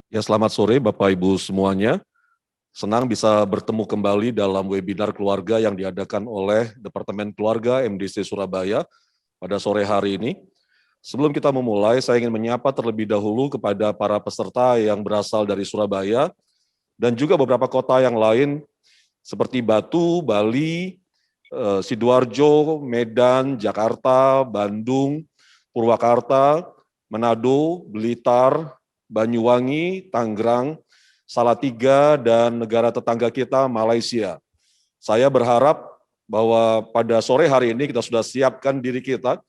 Ya, selamat sore Bapak Ibu semuanya. Senang bisa bertemu kembali dalam webinar keluarga yang diadakan oleh Departemen Keluarga MDC Surabaya pada sore hari ini. Sebelum kita memulai, saya ingin menyapa terlebih dahulu kepada para peserta yang berasal dari Surabaya dan juga beberapa kota yang lain seperti Batu, Bali, Sidoarjo, Medan, Jakarta, Bandung, Purwakarta, Manado, Blitar, Banyuwangi, Tangerang, Salatiga, dan negara tetangga kita, Malaysia. Saya berharap bahwa pada sore hari ini kita sudah siapkan diri kita,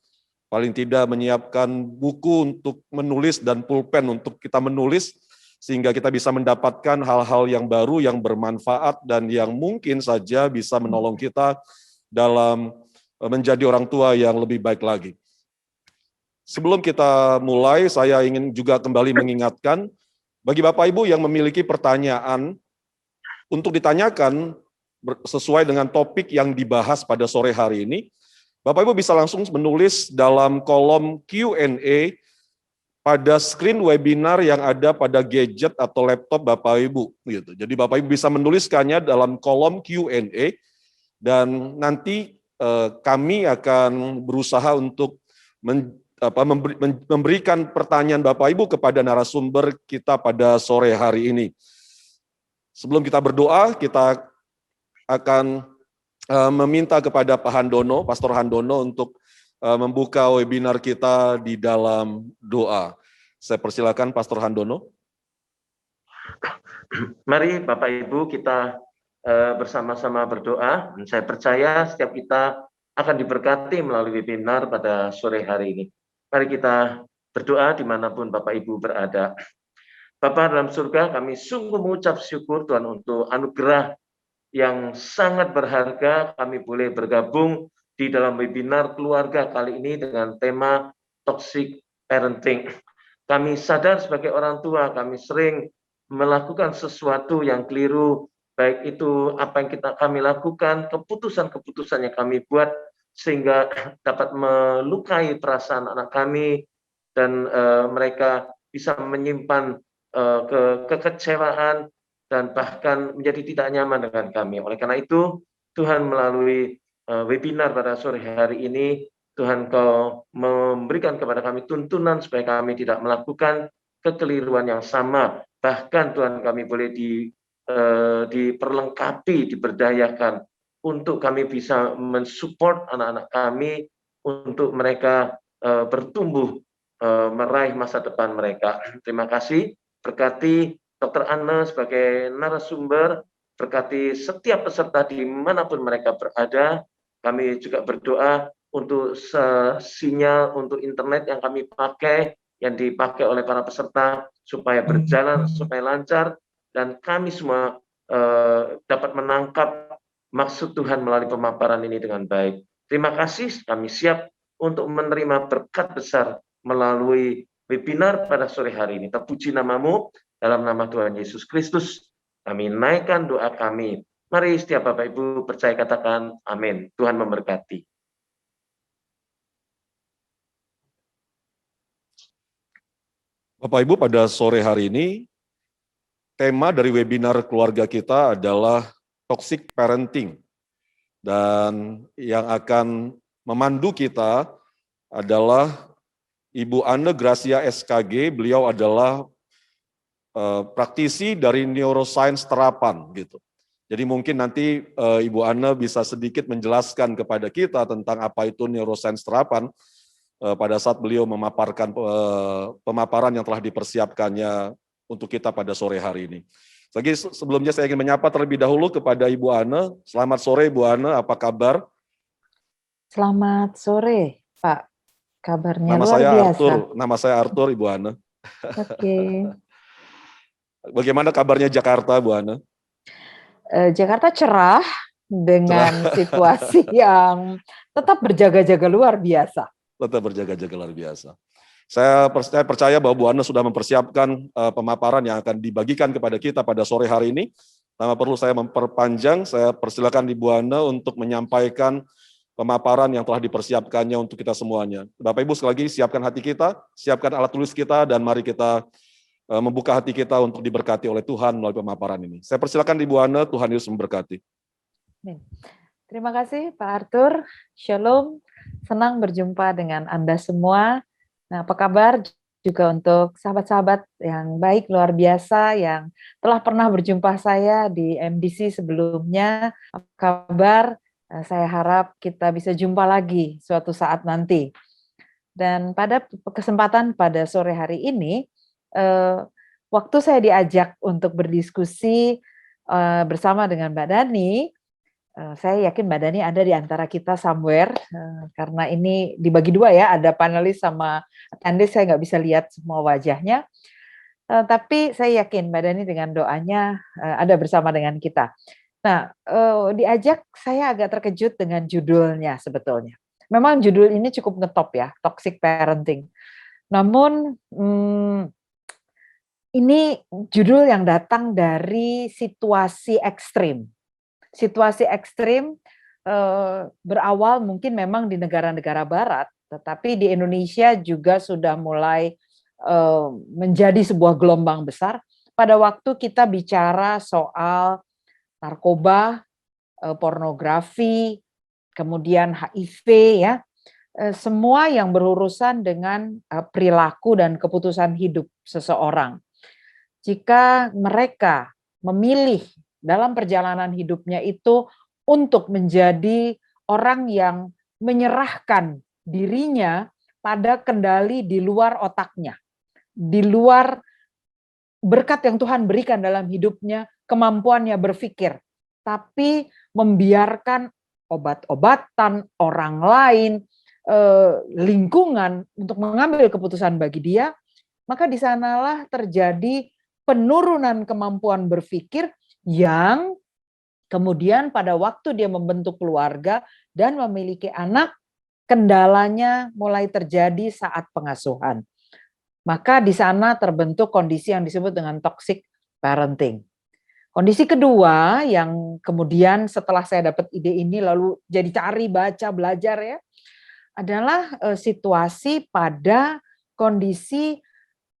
paling tidak menyiapkan buku untuk menulis dan pulpen untuk kita menulis, sehingga kita bisa mendapatkan hal-hal yang baru, yang bermanfaat, dan yang mungkin saja bisa menolong kita dalam menjadi orang tua yang lebih baik lagi. Sebelum kita mulai, saya ingin juga kembali mengingatkan, bagi Bapak Ibu yang memiliki pertanyaan, untuk ditanyakan sesuai dengan topik yang dibahas pada sore hari ini, Bapak Ibu bisa langsung menulis dalam kolom Q&A pada screen webinar yang ada pada gadget atau laptop Bapak Ibu. Gitu. Jadi Bapak Ibu bisa menuliskannya dalam kolom Q&A, dan nanti kami akan berusaha untuk memberikan pertanyaan Bapak Ibu kepada narasumber kita pada sore hari ini. Sebelum kita berdoa, kita akan meminta kepada Pak Handono, Pastor Handono, untuk membuka webinar kita di dalam doa. Saya persilakan Pastor Handono. Mari Bapak Ibu kita bersama-sama berdoa. Saya percaya setiap kita akan diberkati melalui webinar pada sore hari ini. Mari kita berdoa dimanapun Bapak Ibu berada. Bapa dalam surga, kami sungguh mengucap syukur Tuhan untuk anugerah yang sangat berharga. Kami boleh bergabung di dalam webinar keluarga kali ini dengan tema Toxic Parenting. Kami sadar sebagai orang tua, kami sering melakukan sesuatu yang keliru, baik itu apa yang kami lakukan, keputusan-keputusan yang kami buat, sehingga dapat melukai perasaan anak kami, dan mereka bisa menyimpan kekecewaan dan bahkan menjadi tidak nyaman dengan kami. Oleh karena itu, Tuhan melalui webinar pada sore hari ini, Tuhan Kau memberikan kepada kami tuntunan supaya kami tidak melakukan kekeliruan yang sama. Bahkan Tuhan kami boleh diperlengkapi, diberdayakan untuk kami bisa mensupport anak-anak kami untuk mereka bertumbuh, meraih masa depan mereka. Terima kasih, berkati Dr. Anna sebagai narasumber, berkati setiap peserta dimanapun mereka berada. Kami juga berdoa untuk sinyal untuk internet yang kami pakai, yang dipakai oleh para peserta, supaya berjalan, supaya lancar, dan kami semua dapat menangkap maksud Tuhan melalui pemaparan ini dengan baik. Terima kasih, kami siap untuk menerima berkat besar melalui webinar pada sore hari ini. Terpuji namamu, dalam nama Tuhan Yesus Kristus, kami naikkan doa kami. Mari setiap Bapak Ibu percaya katakan amin. Tuhan memberkati. Bapak Ibu, pada sore hari ini, tema dari webinar keluarga kita adalah Toxic Parenting. Dan yang akan memandu kita adalah Ibu Anne Gracia SKG. Beliau adalah praktisi dari neuroscience terapan gitu. Jadi mungkin nanti Ibu Anne bisa sedikit menjelaskan kepada kita tentang apa itu neuroscience terapan pada saat beliau memaparkan pemaparan yang telah dipersiapkannya untuk kita pada sore hari ini. Lagi sebelumnya saya ingin menyapa terlebih dahulu kepada Ibu Anne. Selamat sore Ibu Anne, apa kabar? Selamat sore Pak, kabarnya Nama luar saya biasa. Arthur, nama saya Arthur Ibu Anne. Oke. Bagaimana kabarnya Jakarta Bu Anne? Jakarta cerah dengan situasi yang tetap berjaga-jaga luar biasa. Tetap berjaga-jaga luar biasa. Saya percaya bahwa Bu Anne sudah mempersiapkan pemaparan yang akan dibagikan kepada kita pada sore hari ini. Tanpa perlu saya memperpanjang, saya persilakan Ibu Anne untuk menyampaikan pemaparan yang telah dipersiapkannya untuk kita semuanya. Bapak Ibu sekali lagi siapkan hati kita, siapkan alat tulis kita, dan mari kita membuka hati kita untuk diberkati oleh Tuhan melalui pemaparan ini. Saya persilakan Ibu Ana, Tuhan Yesus memberkati. Terima kasih Pak Arthur. Shalom. Senang berjumpa dengan Anda semua. Nah, apa kabar juga untuk sahabat-sahabat yang baik, luar biasa, yang telah pernah berjumpa saya di MDC sebelumnya. Apa kabar? Saya harap kita bisa jumpa lagi suatu saat nanti. Dan pada kesempatan pada sore hari ini, waktu saya diajak untuk berdiskusi bersama dengan Mbak Dani, saya yakin Mbak Dani ada di antara kita somewhere, karena ini dibagi dua ya, ada panelis sama attendees, saya nggak bisa lihat semua wajahnya. Tapi saya yakin Mbak Dani dengan doanya ada bersama dengan kita. Nah, diajak, saya agak terkejut dengan judulnya sebetulnya. Memang judul ini cukup ngetop ya, Toxic Parenting. Namun, ini judul yang datang dari situasi ekstrim. Situasi ekstrim berawal mungkin memang di negara-negara barat, tetapi di Indonesia juga sudah mulai menjadi sebuah gelombang besar pada waktu kita bicara soal narkoba, pornografi, kemudian HIV ya, semua yang berurusan dengan perilaku dan keputusan hidup seseorang. Jika mereka memilih dalam perjalanan hidupnya itu untuk menjadi orang yang menyerahkan dirinya pada kendali di luar otaknya, di luar berkat yang Tuhan berikan dalam hidupnya, kemampuannya berpikir, tapi membiarkan obat-obatan, orang lain, lingkungan untuk mengambil keputusan bagi dia, maka di sanalah terjadi penurunan kemampuan berpikir yang kemudian pada waktu dia membentuk keluarga dan memiliki anak, kendalanya mulai terjadi saat pengasuhan. Maka di sana terbentuk kondisi yang disebut dengan toxic parenting. Kondisi kedua yang kemudian setelah saya dapat ide ini lalu jadi cari, baca, belajar ya, adalah situasi pada kondisi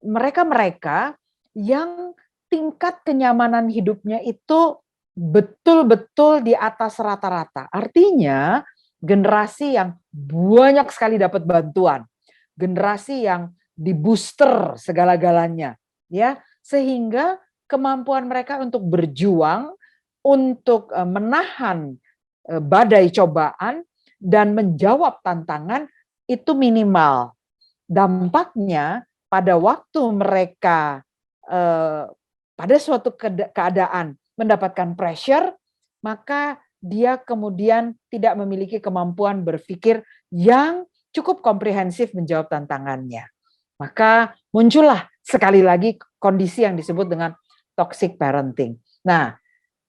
mereka-mereka yang tingkat kenyamanan hidupnya itu betul-betul di atas rata-rata. Artinya generasi yang banyak sekali dapat bantuan, generasi yang di-booster segala-galanya, ya, sehingga kemampuan mereka untuk berjuang, untuk menahan badai cobaan dan menjawab tantangan itu minimal. Dampaknya pada waktu mereka pada suatu keadaan mendapatkan pressure, maka dia kemudian tidak memiliki kemampuan berpikir yang cukup komprehensif menjawab tantangannya. Maka muncullah sekali lagi kondisi yang disebut dengan toxic parenting. Nah,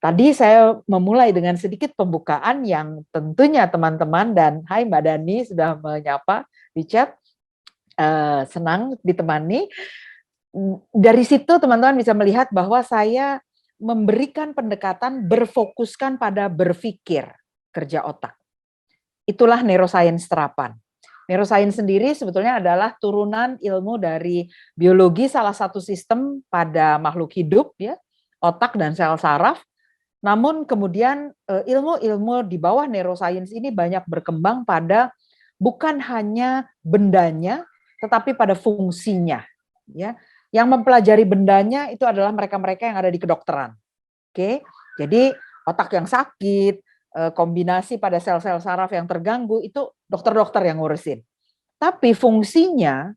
tadi saya memulai dengan sedikit pembukaan yang tentunya teman-teman dan hai Mbak Dani sudah menyapa di chat, senang ditemani. Dari situ teman-teman bisa melihat bahwa saya memberikan pendekatan berfokuskan pada berpikir, kerja otak. Itulah neuroscience terapan. Neuroscience sendiri sebetulnya adalah turunan ilmu dari biologi, salah satu sistem pada makhluk hidup, ya, otak dan sel saraf. Namun kemudian ilmu-ilmu di bawah neuroscience ini banyak berkembang pada bukan hanya bendanya, tetapi pada fungsinya. Ya, yang mempelajari bendanya itu adalah mereka-mereka yang ada di kedokteran. Oke, jadi otak yang sakit, kombinasi pada sel-sel saraf yang terganggu itu dokter-dokter yang ngurusin. Tapi fungsinya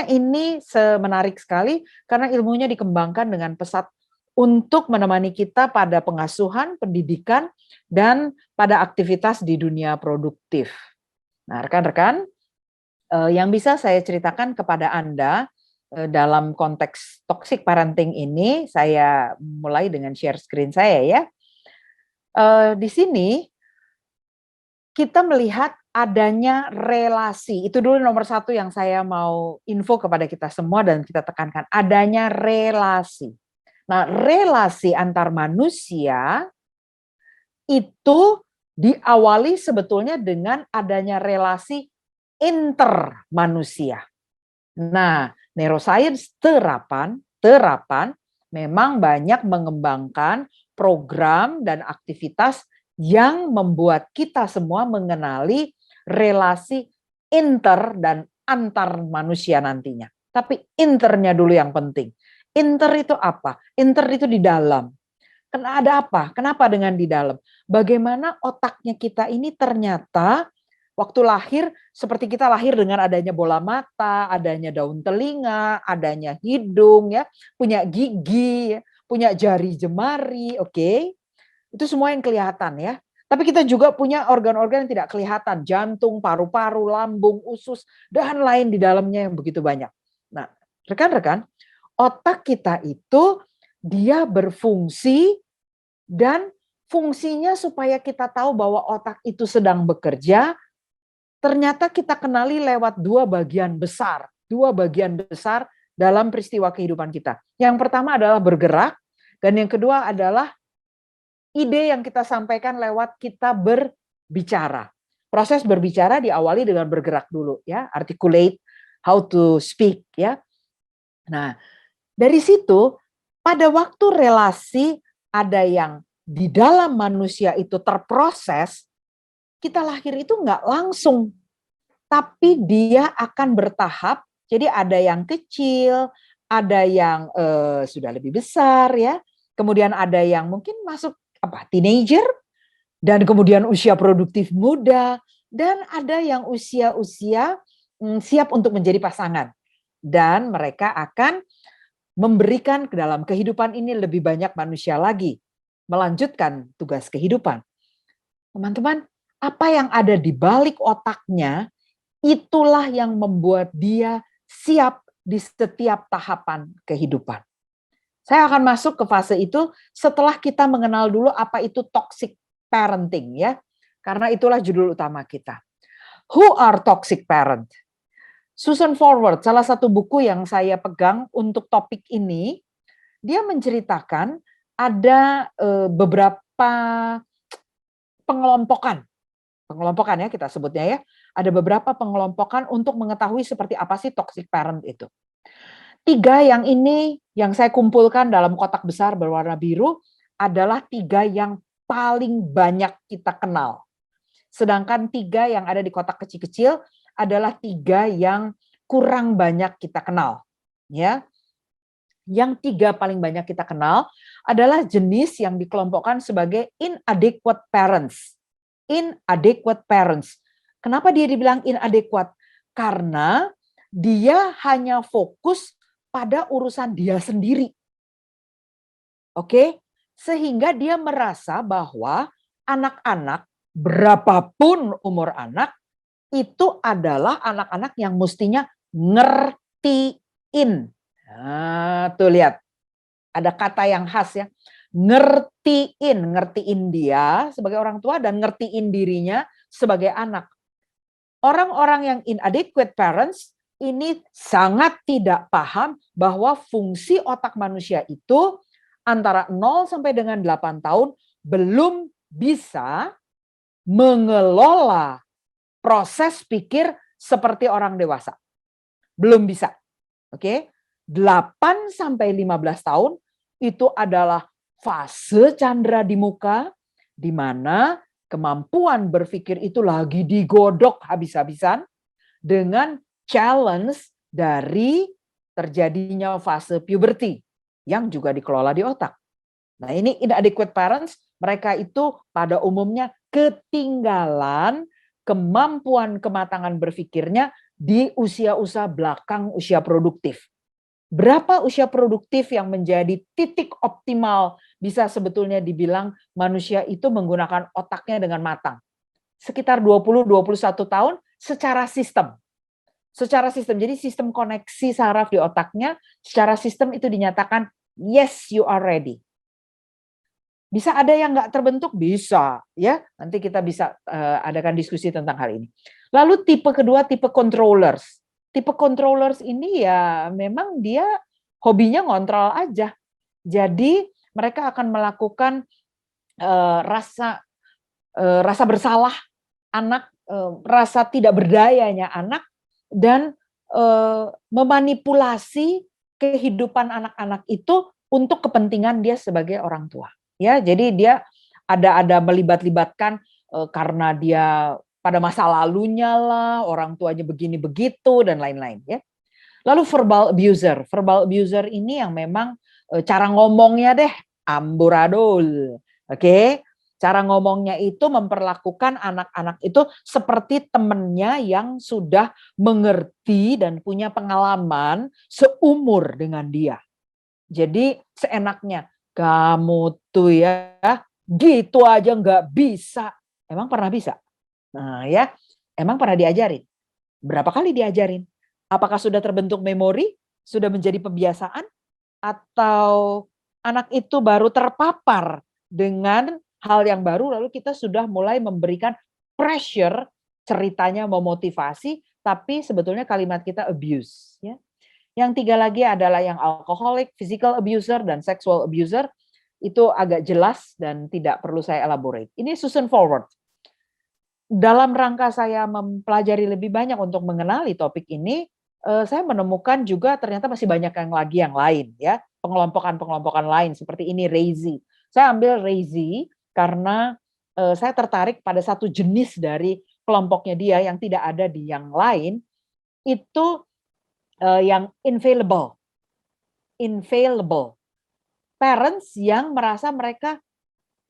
ini menarik sekali karena ilmunya dikembangkan dengan pesat untuk menemani kita pada pengasuhan, pendidikan, dan pada aktivitas di dunia produktif. Nah, rekan-rekan, yang bisa saya ceritakan kepada Anda dalam konteks toxic parenting ini, saya mulai dengan share screen saya ya. Di sini kita melihat adanya relasi. Itu dulu nomor satu yang saya mau info kepada kita semua dan kita tekankan. Adanya relasi. Nah, relasi antar manusia itu diawali sebetulnya dengan adanya relasi intermanusia. Nah, neuroscience terapan terapan memang banyak mengembangkan program dan aktivitas yang membuat kita semua mengenali relasi inter dan antar manusia nantinya. Tapi internya dulu yang penting. Inter itu apa? Inter itu di dalam. Ada apa? Kenapa dengan di dalam? Bagaimana otaknya kita ini ternyata waktu lahir seperti kita lahir dengan adanya bola mata, adanya daun telinga, adanya hidung, ya, punya gigi, punya jari jemari, oke? Itu semua yang kelihatan ya. Tapi kita juga punya organ-organ yang tidak kelihatan, jantung, paru-paru, lambung, usus, dan lain di dalamnya yang begitu banyak. Nah, rekan-rekan, otak kita itu dia berfungsi dan fungsinya supaya kita tahu bahwa otak itu sedang bekerja, ternyata kita kenali lewat dua bagian besar dalam peristiwa kehidupan kita. Yang pertama adalah bergerak, dan yang kedua adalah ide yang kita sampaikan lewat kita berbicara. Proses berbicara diawali dengan bergerak dulu, ya, articulate, how to speak, ya. Nah, dari situ pada waktu relasi ada yang di dalam manusia itu terproses, kita lahir itu nggak langsung, tapi dia akan bertahap. Jadi ada yang kecil, ada yang sudah lebih besar, ya. Kemudian ada yang mungkin masuk teenager, dan kemudian usia produktif muda, dan ada yang usia-usia siap untuk menjadi pasangan. Dan mereka akan memberikan ke dalam kehidupan ini lebih banyak manusia lagi, melanjutkan tugas kehidupan. Teman-teman, apa yang ada di balik otaknya, itulah yang membuat dia siap di setiap tahapan kehidupan. Saya akan masuk ke fase itu setelah kita mengenal dulu apa itu toxic parenting, ya. Karena itulah judul utama kita. Who are toxic parent? Susan Forward, salah satu buku yang saya pegang untuk topik ini, dia menceritakan ada beberapa pengelompokan ya kita sebutnya, ya. Ada beberapa pengelompokan untuk mengetahui seperti apa sih toxic parent itu. 3 yang ini yang saya kumpulkan dalam kotak besar berwarna biru adalah 3 yang paling banyak kita kenal. Sedangkan 3 yang ada di kotak kecil-kecil adalah 3 yang kurang banyak kita kenal. Ya. Yang 3 paling banyak kita kenal adalah jenis yang dikelompokkan sebagai inadequate parents. Inadequate parents. Kenapa dia dibilang inadequate? Karena dia hanya fokus pada urusan dia sendiri. Oke? Sehingga dia merasa bahwa anak-anak, berapapun umur anak, itu adalah anak-anak yang mestinya ngertiin. Nah, tuh lihat. Ada kata yang khas, ya. Ngertiin dia sebagai orang tua dan ngertiin dirinya sebagai anak. Orang-orang yang inadequate parents ini sangat tidak paham bahwa fungsi otak manusia itu antara 0 sampai dengan 8 tahun belum bisa mengelola proses pikir seperti orang dewasa. Belum bisa. Oke? 8 sampai 15 tahun itu adalah fase candra di muka di mana kemampuan berpikir itu lagi digodok habis-habisan dengan challenge dari terjadinya fase puberty yang juga dikelola di otak. Nah, ini inadequate parents, mereka itu pada umumnya ketinggalan kemampuan kematangan berpikirnya di usia-usia belakang usia produktif. Berapa usia produktif yang menjadi titik optimal bisa sebetulnya dibilang manusia itu menggunakan otaknya dengan matang? Sekitar 20-21 tahun secara sistem. Secara sistem, jadi sistem koneksi saraf di otaknya, secara sistem itu dinyatakan, yes, you are ready. Bisa ada yang nggak terbentuk? Bisa. Ya, nanti kita bisa adakan diskusi tentang hal ini. Lalu tipe kedua, tipe controllers. Tipe controllers ini ya memang dia hobinya ngontrol aja. Jadi mereka akan melakukan rasa bersalah anak, rasa tidak berdayanya anak, dan memanipulasi kehidupan anak-anak itu untuk kepentingan dia sebagai orang tua. Ya, jadi dia ada melibat-libatkan karena dia pada masa lalunya lah, orang tuanya begini begitu dan lain-lain ya. Lalu verbal abuser ini yang memang cara ngomongnya deh amburadul. Oke. Cara ngomongnya itu memperlakukan anak-anak itu seperti temannya yang sudah mengerti dan punya pengalaman seumur dengan dia. Jadi seenaknya, kamu tuh ya gitu aja nggak bisa. Emang pernah bisa? Nah ya, emang pernah diajarin? Berapa kali diajarin? Apakah sudah terbentuk memori? Sudah menjadi kebiasaan? Atau anak itu baru terpapar dengan hal yang baru lalu kita sudah mulai memberikan pressure, ceritanya memotivasi, tapi sebetulnya kalimat kita abuse. Ya. Yang 3 lagi adalah yang alcoholic, physical abuser, dan sexual abuser. Itu agak jelas dan tidak perlu saya elaborate. Ini Susan Forward. Dalam rangka saya mempelajari lebih banyak untuk mengenali topik ini, saya menemukan juga ternyata masih banyak yang lain ya, pengelompokan lain seperti ini Razy. Saya ambil Razy karena saya tertarik pada satu jenis dari kelompoknya dia yang tidak ada di yang lain, itu yang infallible. Parents yang merasa mereka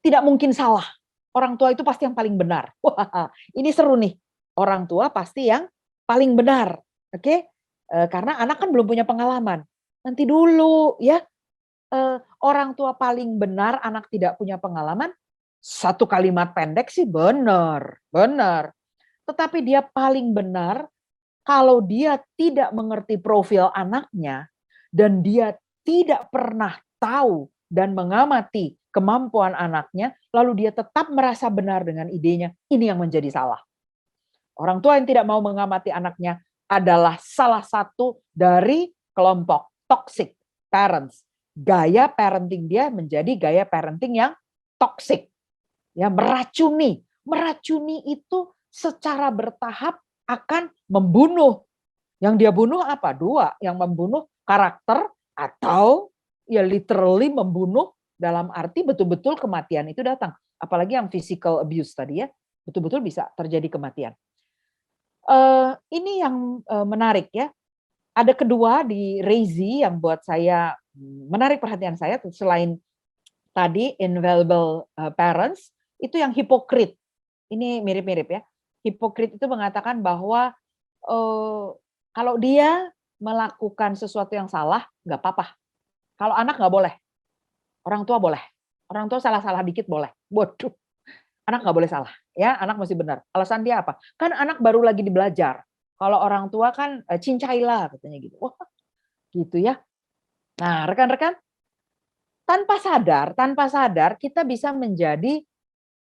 tidak mungkin salah. Orang tua itu pasti yang paling benar. Wah, ini seru nih. Orang tua pasti yang paling benar. Oke? Karena anak kan belum punya pengalaman. Nanti dulu ya. Orang tua paling benar, anak tidak punya pengalaman. Satu kalimat pendek sih benar. Tetapi dia paling benar kalau dia tidak mengerti profil anaknya dan dia tidak pernah tahu dan mengamati kemampuan anaknya, lalu dia tetap merasa benar dengan idenya, ini yang menjadi salah. Orang tua yang tidak mau mengamati anaknya adalah salah satu dari kelompok toxic parents. Gaya parenting dia menjadi gaya parenting yang toxic. Ya, meracuni. Meracuni itu secara bertahap akan membunuh. Yang dia bunuh apa? 2, yang membunuh karakter atau ya literally membunuh dalam arti betul-betul kematian itu datang. Apalagi yang physical abuse tadi ya, betul-betul bisa terjadi kematian. Ini yang menarik ya. Ada kedua di Razy yang buat saya menarik perhatian saya selain tadi invaluable parents, itu yang hipokrit. Ini mirip-mirip ya. Hipokrit itu mengatakan bahwa kalau dia melakukan sesuatu yang salah, nggak apa-apa. Kalau anak nggak boleh. Orang tua boleh. Orang tua salah-salah dikit boleh. Bodoh. Anak nggak boleh salah. Ya, anak mesti benar. Alasan dia apa? Kan anak baru lagi belajar. Kalau orang tua kan cincailah katanya gitu. Wah, gitu ya. Nah, rekan-rekan, tanpa sadar kita bisa menjadi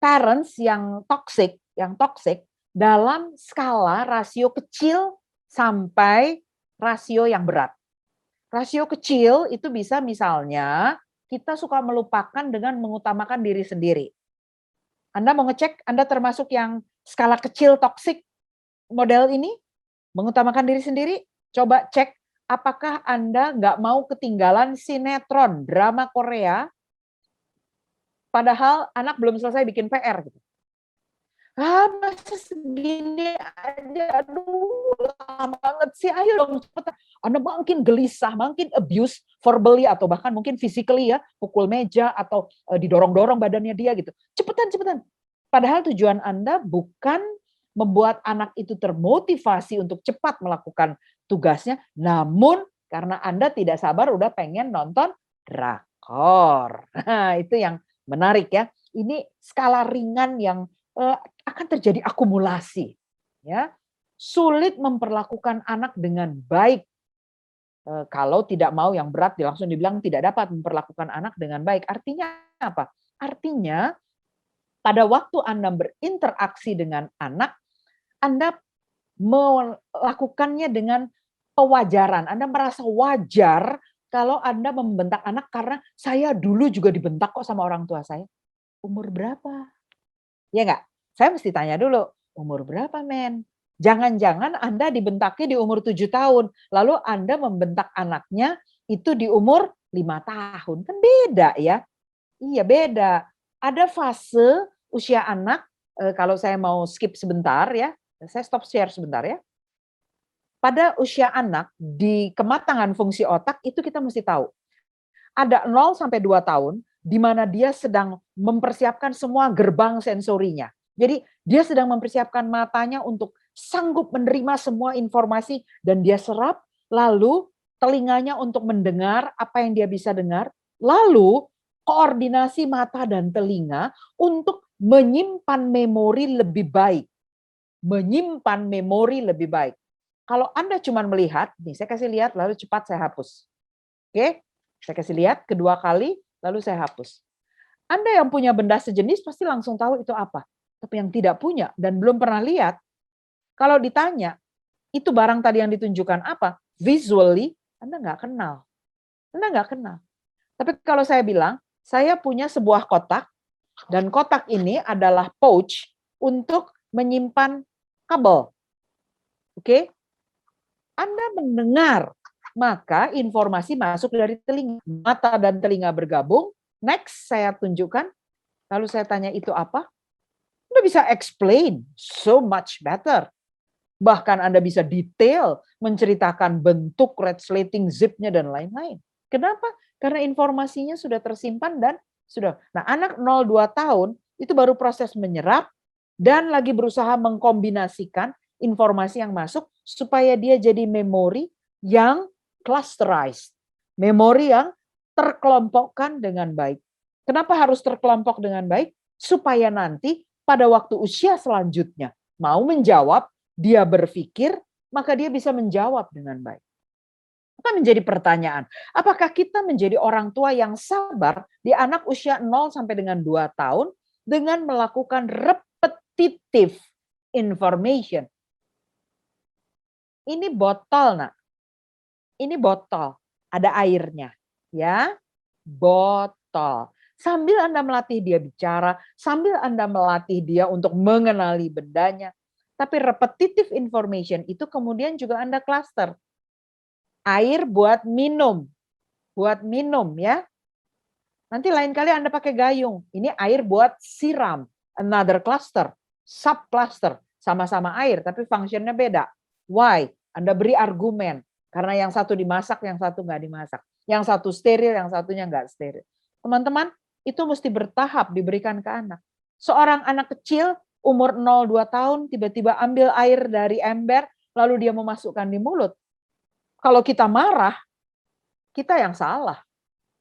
parents yang toxic dalam skala rasio kecil sampai rasio yang berat. Rasio kecil itu bisa misalnya kita suka melupakan dengan mengutamakan diri sendiri. Anda mau ngecek Anda termasuk yang skala kecil toksik model ini? Mengutamakan diri sendiri? Coba cek apakah Anda nggak mau ketinggalan sinetron, drama Korea, padahal anak belum selesai bikin PR gitu. Masa segini aja, aduh lama banget sih, ayo dong cepetan. Anda makin gelisah, makin abuse verbally atau bahkan mungkin physically ya, pukul meja atau didorong-dorong badannya dia gitu. Cepetan. Padahal tujuan Anda bukan membuat anak itu termotivasi untuk cepat melakukan tugasnya, namun karena Anda tidak sabar udah pengen nonton drakor. Nah, itu yang menarik ya. Ini skala ringan yang akan terjadi akumulasi, ya. Sulit memperlakukan anak dengan baik. Kalau tidak mau yang berat, langsung dibilang tidak dapat memperlakukan anak dengan baik. Artinya apa? Artinya pada waktu Anda berinteraksi dengan anak, Anda melakukannya dengan kewajaran. Anda merasa wajar kalau Anda membentak anak karena saya dulu juga dibentak kok sama orang tua saya. Umur berapa? Ya enggak? Saya mesti tanya dulu, umur berapa men? Jangan-jangan Anda dibentaknya di umur 7 tahun, lalu Anda membentak anaknya itu di umur 5 tahun. Kan beda ya. Iya beda. Ada fase usia anak, kalau saya mau skip sebentar ya, saya stop share sebentar ya. Pada usia anak di kematangan fungsi otak itu kita mesti tahu. Ada 0 sampai 2 tahun di mana dia sedang mempersiapkan semua gerbang sensorinya. Jadi dia sedang mempersiapkan matanya untuk sanggup menerima semua informasi dan dia serap, lalu telinganya untuk mendengar apa yang dia bisa dengar, lalu koordinasi mata dan telinga untuk menyimpan memori lebih baik. Menyimpan memori lebih baik. Kalau Anda cuma melihat, nih saya kasih lihat lalu cepat saya hapus. Oke, saya kasih lihat kedua kali lalu saya hapus. Anda yang punya benda sejenis pasti langsung tahu itu apa. Tapi yang tidak punya dan belum pernah lihat, kalau ditanya, itu barang tadi yang ditunjukkan apa? Visually, Anda nggak kenal. Anda nggak kenal. Tapi kalau saya bilang, saya punya sebuah kotak, dan kotak ini adalah pouch untuk menyimpan kabel. Oke? Anda mendengar, maka informasi masuk dari telinga. Mata dan telinga bergabung, next saya tunjukkan, lalu saya tanya itu apa? Anda bisa explain so much better. Bahkan Anda bisa detail menceritakan bentuk resleting zipnya dan lain-lain. Kenapa? Karena informasinya sudah tersimpan dan sudah. Nah, anak 0-2 tahun itu baru proses menyerap dan lagi berusaha mengkombinasikan informasi yang masuk supaya dia jadi memori yang clusterized. Memori yang terkelompokkan dengan baik. Kenapa harus terkelompok dengan baik? Supaya nanti pada waktu usia selanjutnya mau menjawab, dia berpikir, maka dia bisa menjawab dengan baik. Maka menjadi pertanyaan, apakah kita menjadi orang tua yang sabar di anak usia 0 sampai dengan 2 tahun dengan melakukan repetitive information? Ini botol, Nak. Ini botol, ada airnya, ya. Botol. Sambil Anda melatih dia bicara, sambil Anda melatih dia untuk mengenali bendanya. Tapi repetitive information itu kemudian juga Anda cluster. Air buat minum ya. Nanti lain kali Anda pakai gayung. Ini air buat siram, another cluster, sub cluster, sama-sama air tapi fungsinya beda. Why? Anda beri argumen karena yang satu dimasak, yang satu nggak dimasak, yang satu steril, yang satunya nggak steril. Teman-teman, itu mesti bertahap diberikan ke anak. Seorang anak kecil umur 0-2 tahun tiba-tiba ambil air dari ember lalu dia memasukkan di mulut. Kalau kita marah, kita yang salah.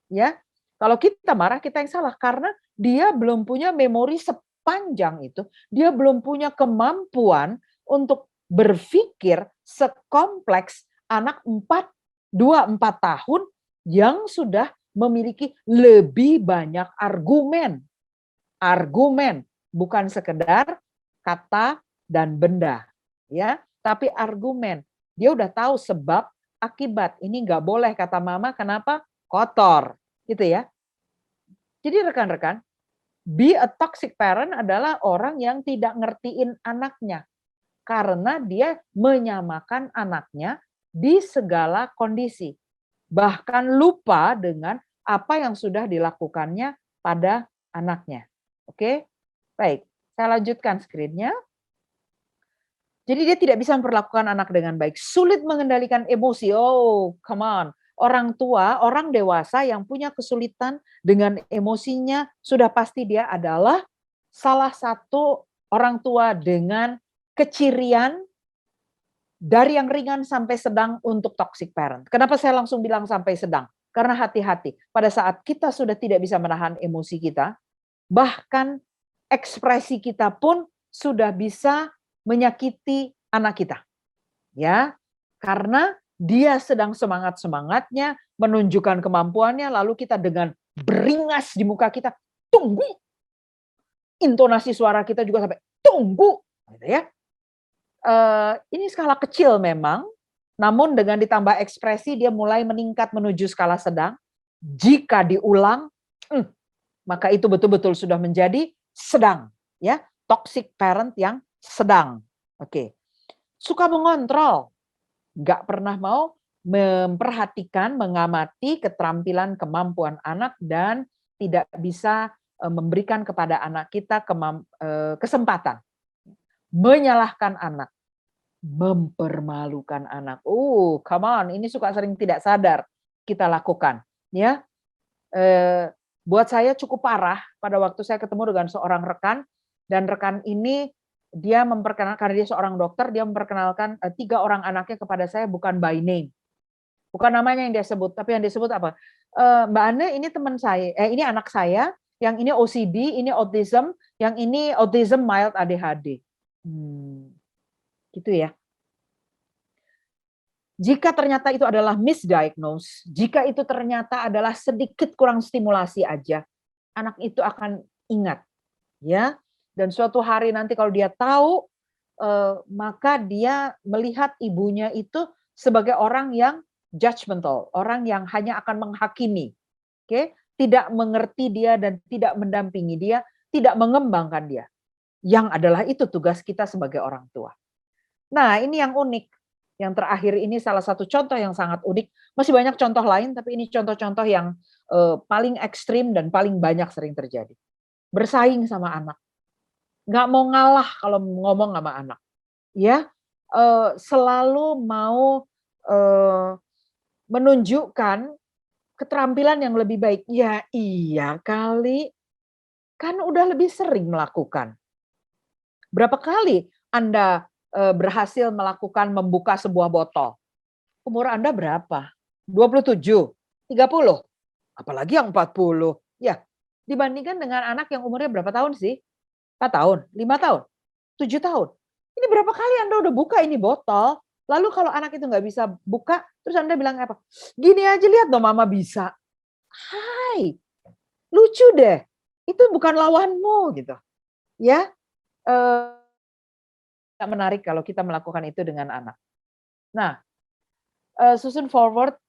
Ya. Kalau kita marah, kita yang salah karena dia belum punya memori sepanjang itu. Dia belum punya kemampuan untuk berpikir sekompleks anak 2-4 tahun yang sudah memiliki lebih banyak argumen. Argumen, bukan sekedar kata dan benda, ya, tapi argumen. Dia udah tahu sebab akibat. Ini nggak boleh kata mama, kenapa? Kotor, gitu ya. Jadi rekan-rekan, be a toxic parent adalah orang yang tidak ngertiin anaknya karena dia menyamakan anaknya di segala kondisi. Bahkan lupa dengan apa yang sudah dilakukannya pada anaknya. Oke, baik. Saya lanjutkan screen-nya. Jadi dia tidak bisa memperlakukan anak dengan baik. Sulit mengendalikan emosi. Oh, come on. Orang tua, orang dewasa yang punya kesulitan dengan emosinya, sudah pasti dia adalah salah satu orang tua dengan kecirian dari yang ringan sampai sedang untuk toxic parent. Kenapa saya langsung bilang sampai sedang? Karena hati-hati. Pada saat kita sudah tidak bisa menahan emosi kita, bahkan ekspresi kita pun sudah bisa menyakiti anak kita. Ya, karena dia sedang semangat-semangatnya menunjukkan kemampuannya, lalu kita dengan beringas di muka kita, tunggu. Intonasi suara kita juga sampai tunggu, gitu ya. Ini skala kecil memang, namun dengan ditambah ekspresi dia mulai meningkat menuju skala sedang. Jika diulang, maka itu betul-betul sudah menjadi sedang, ya, toxic parent yang sedang. Oke. Suka mengontrol, nggak pernah mau memperhatikan, mengamati keterampilan, kemampuan anak, dan tidak bisa memberikan kepada anak kita kesempatan menyalahkan anak, mempermalukan anak. Come on, ini sering tidak sadar kita lakukan, ya. Buat saya cukup parah pada waktu saya ketemu dengan seorang rekan, dan rekan ini dia memperkenalkan, karena dia seorang dokter, dia memperkenalkan 3 orang anaknya kepada saya bukan by name. Bukan namanya yang dia sebut, tapi yang disebut apa? Mbak Ane, ini teman saya, ini anak saya, yang ini OCD, ini autism, yang ini autism mild ADHD. Gitu ya. Jika ternyata itu adalah misdiagnose, jika itu ternyata adalah sedikit kurang stimulasi aja, anak itu akan ingat, ya. Dan suatu hari nanti kalau dia tahu, maka dia melihat ibunya itu sebagai orang yang judgmental, orang yang hanya akan menghakimi, oke? Tidak mengerti dia dan tidak mendampingi dia, tidak mengembangkan dia. Yang adalah itu tugas kita sebagai orang tua. Nah, ini yang unik. Yang terakhir ini salah satu contoh yang sangat unik. Masih banyak contoh lain, tapi ini contoh-contoh yang paling ekstrim dan paling banyak sering terjadi. Bersaing sama anak. Nggak mau ngalah kalau ngomong sama anak. Ya, selalu mau menunjukkan keterampilan yang lebih baik. Ya iya kali, kan udah lebih sering melakukan. Berapa kali Anda berhasil melakukan membuka sebuah botol? Umur Anda berapa? 27, 30, apalagi yang 40. Ya, dibandingkan dengan anak yang umurnya berapa tahun sih? 4 tahun, 5 tahun, 7 tahun. Ini berapa kali Anda udah buka ini botol? Lalu kalau anak itu nggak bisa buka, terus Anda bilang apa? Gini aja, lihat dong mama bisa. Hai, lucu deh. Itu bukan lawanmu gitu. Ya, menarik kalau kita melakukan itu dengan anak. Nah, Susan Forward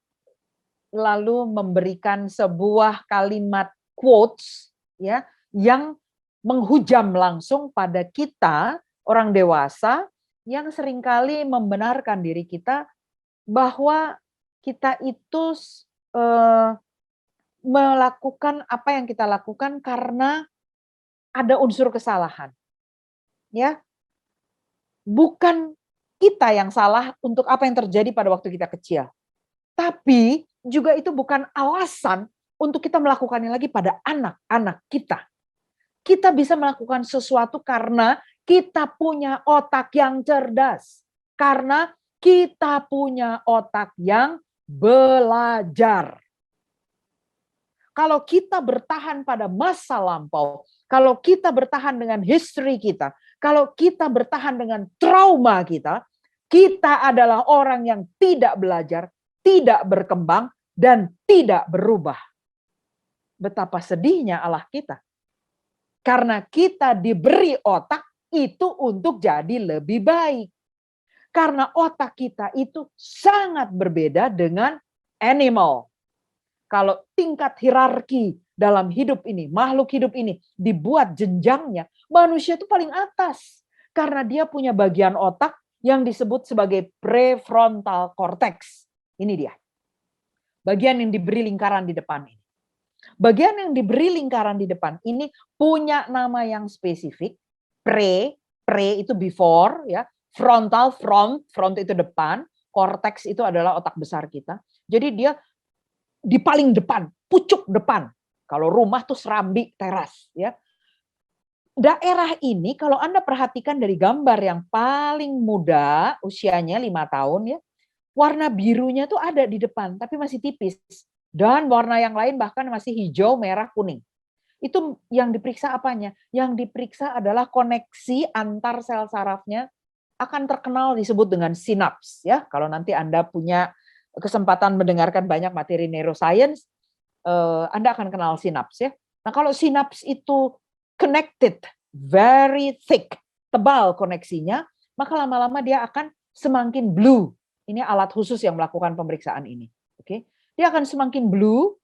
lalu memberikan sebuah kalimat quotes, ya, yang menghujam langsung pada kita orang dewasa yang seringkali membenarkan diri kita bahwa kita itu melakukan apa yang kita lakukan karena ada unsur kesalahan. Ya, bukan kita yang salah untuk apa yang terjadi pada waktu kita kecil. Tapi juga itu bukan alasan untuk kita melakukannya lagi pada anak-anak kita. Kita bisa melakukan sesuatu karena kita punya otak yang cerdas. Karena kita punya otak yang belajar. Kalau kita bertahan pada masa lampau, kalau kita bertahan dengan history kita, kalau kita bertahan dengan trauma kita, kita adalah orang yang tidak belajar, tidak berkembang, dan tidak berubah. Betapa sedihnya Allah kita. Karena kita diberi otak itu untuk jadi lebih baik. Karena otak kita itu sangat berbeda dengan animal. Kalau tingkat hierarki dalam hidup ini, makhluk hidup ini dibuat jenjangnya, manusia itu paling atas. Karena dia punya bagian otak yang disebut sebagai prefrontal cortex. Ini dia. Bagian yang diberi lingkaran di depan ini. Bagian yang diberi lingkaran di depan ini punya nama yang spesifik. Pre itu before, ya. Frontal, front itu depan. Cortex itu adalah otak besar kita. Jadi dia di paling depan, pucuk depan. Kalau rumah tuh serambi teras, ya. Daerah ini kalau Anda perhatikan dari gambar yang paling muda, usianya 5 tahun ya, warna birunya tuh ada di depan, tapi masih tipis. Dan warna yang lain bahkan masih hijau, merah, kuning. Itu yang diperiksa apanya? Yang diperiksa adalah koneksi antar sel sarafnya akan terkenal disebut dengan sinaps, ya. Kalau nanti Anda punya kesempatan mendengarkan banyak materi neuroscience, Anda akan kenal sinaps ya. Nah, kalau sinaps itu connected, very thick, tebal koneksinya, maka lama-lama dia akan semakin blue. Ini alat khusus yang melakukan pemeriksaan ini. Oke, dia akan semakin blue,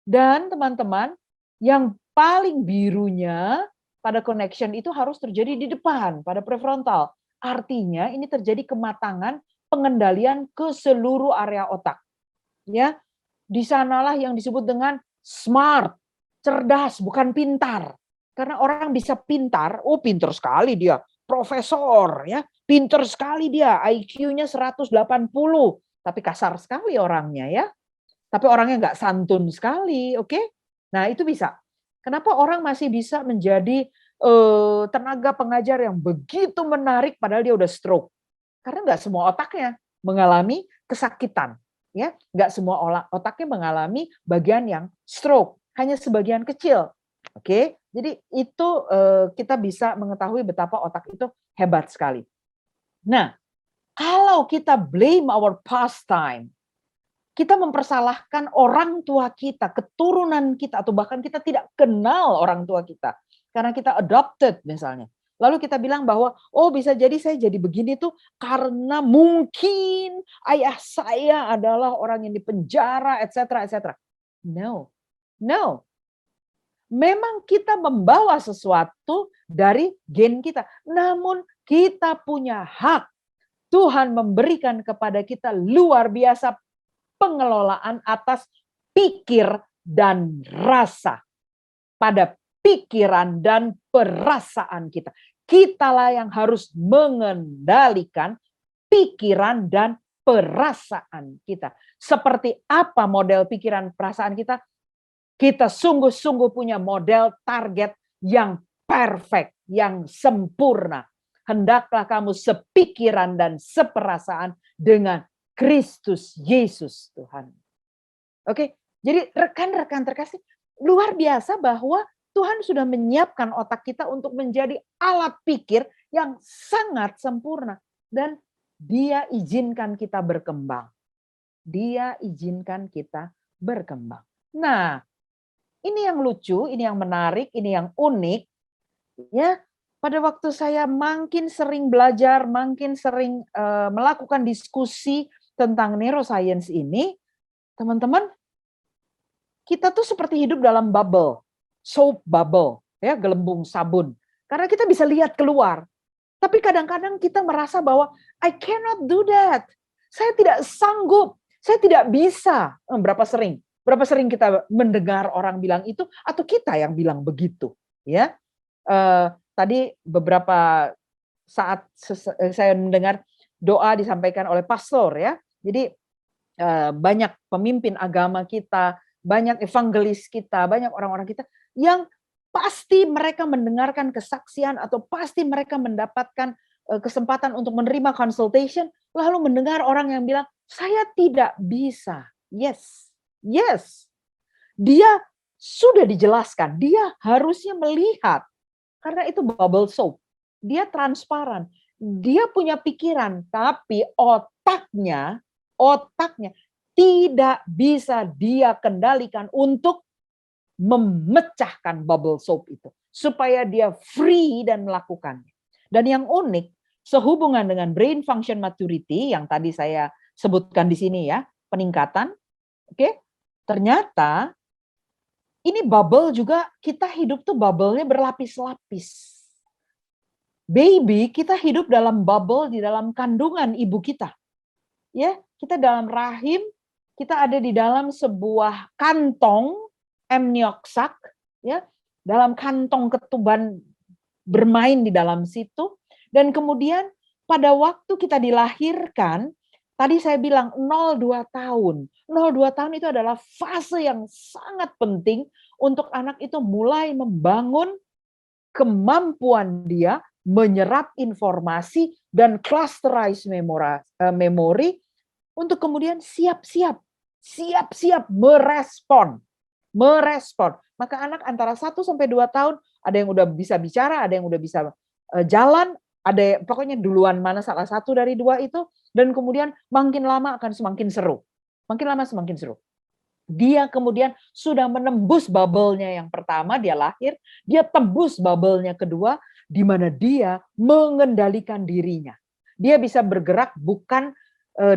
dan teman-teman, yang paling birunya pada connection itu harus terjadi di depan, pada prefrontal. Artinya ini terjadi kematangan pengendalian ke seluruh area otak. Ya, di sanalah yang disebut dengan smart, cerdas, bukan pintar. Karena orang bisa pintar, oh pintar sekali dia, profesor ya, pintar sekali dia, IQ-nya 180, tapi kasar sekali orangnya ya. Tapi orangnya nggak santun sekali, oke? Nah itu bisa. Kenapa orang masih bisa menjadi tenaga pengajar yang begitu menarik padahal dia udah stroke? Karena nggak semua otaknya mengalami kesakitan, ya. Nggak semua otaknya mengalami bagian yang stroke, hanya sebagian kecil. Oke, jadi itu kita bisa mengetahui betapa otak itu hebat sekali. Nah, kalau kita blame our pastime, kita mempersalahkan orang tua kita, keturunan kita, atau bahkan kita tidak kenal orang tua kita. Karena kita adopted misalnya. Lalu kita bilang bahwa, oh bisa jadi saya jadi begini tuh karena mungkin ayah saya adalah orang yang dipenjara, etc. etc. No, no. Memang kita membawa sesuatu dari gen kita. Namun kita punya hak. Tuhan memberikan kepada kita luar biasa pengelolaan atas pikir dan rasa. Pada pikiran dan perasaan kita. Kitalah yang harus mengendalikan pikiran dan perasaan kita. Seperti apa model pikiran perasaan kita? Kita sungguh-sungguh punya model target yang perfect, yang sempurna. Hendaklah kamu sepikiran dan seperasaan dengan Kristus Yesus Tuhan. Oke, jadi rekan-rekan terkasih, luar biasa bahwa Tuhan sudah menyiapkan otak kita untuk menjadi alat pikir yang sangat sempurna. Dan Dia izinkan kita berkembang. Dia izinkan kita berkembang. Nah, ini yang lucu, ini yang menarik, ini yang unik. Ya, pada waktu saya makin sering belajar, makin sering melakukan diskusi tentang neuroscience ini, teman-teman, kita tuh seperti hidup dalam bubble, soap bubble, ya, gelembung sabun. Karena kita bisa lihat keluar. Tapi kadang-kadang kita merasa bahwa I cannot do that. Saya tidak sanggup, saya tidak bisa. Berapa sering kita mendengar orang bilang itu atau kita yang bilang begitu, ya. Tadi beberapa saat saya mendengar doa disampaikan oleh pastor, ya. Jadi banyak pemimpin agama kita, banyak evangelis kita, banyak orang-orang kita yang pasti mereka mendengarkan kesaksian atau pasti mereka mendapatkan kesempatan untuk menerima consultation, lalu mendengar orang yang bilang, saya tidak bisa. Yes, yes. Dia sudah dijelaskan, dia harusnya melihat. Karena itu bubble soap. Dia transparan. Dia punya pikiran, tapi otaknya tidak bisa dia kendalikan untuk memecahkan bubble soap itu. Supaya dia free dan melakukannya. Dan yang unik, sehubungan dengan brain function maturity, yang tadi saya sebutkan di sini ya, peningkatan, oke? Ternyata, ini bubble juga, kita hidup tuh bubble-nya berlapis-lapis. Baby, kita hidup dalam bubble di dalam kandungan ibu kita. Ya, kita dalam rahim, kita ada di dalam sebuah kantong amniok sac, ya, dalam kantong ketuban bermain di dalam situ, dan kemudian pada waktu kita dilahirkan, tadi saya bilang 0-2 tahun. 0-2 tahun itu adalah fase yang sangat penting untuk anak itu mulai membangun kemampuan dia menyerap informasi dan clusterize memori untuk kemudian siap-siap merespon. Maka anak antara 1-2 tahun ada yang udah bisa bicara, ada yang udah bisa jalan, ada pokoknya duluan mana salah satu dari dua itu, dan kemudian makin lama akan semakin seru. Makin lama semakin seru. Dia kemudian sudah menembus bubble-nya yang pertama, dia lahir, dia tembus bubble-nya kedua, di mana dia mengendalikan dirinya. Dia bisa bergerak bukan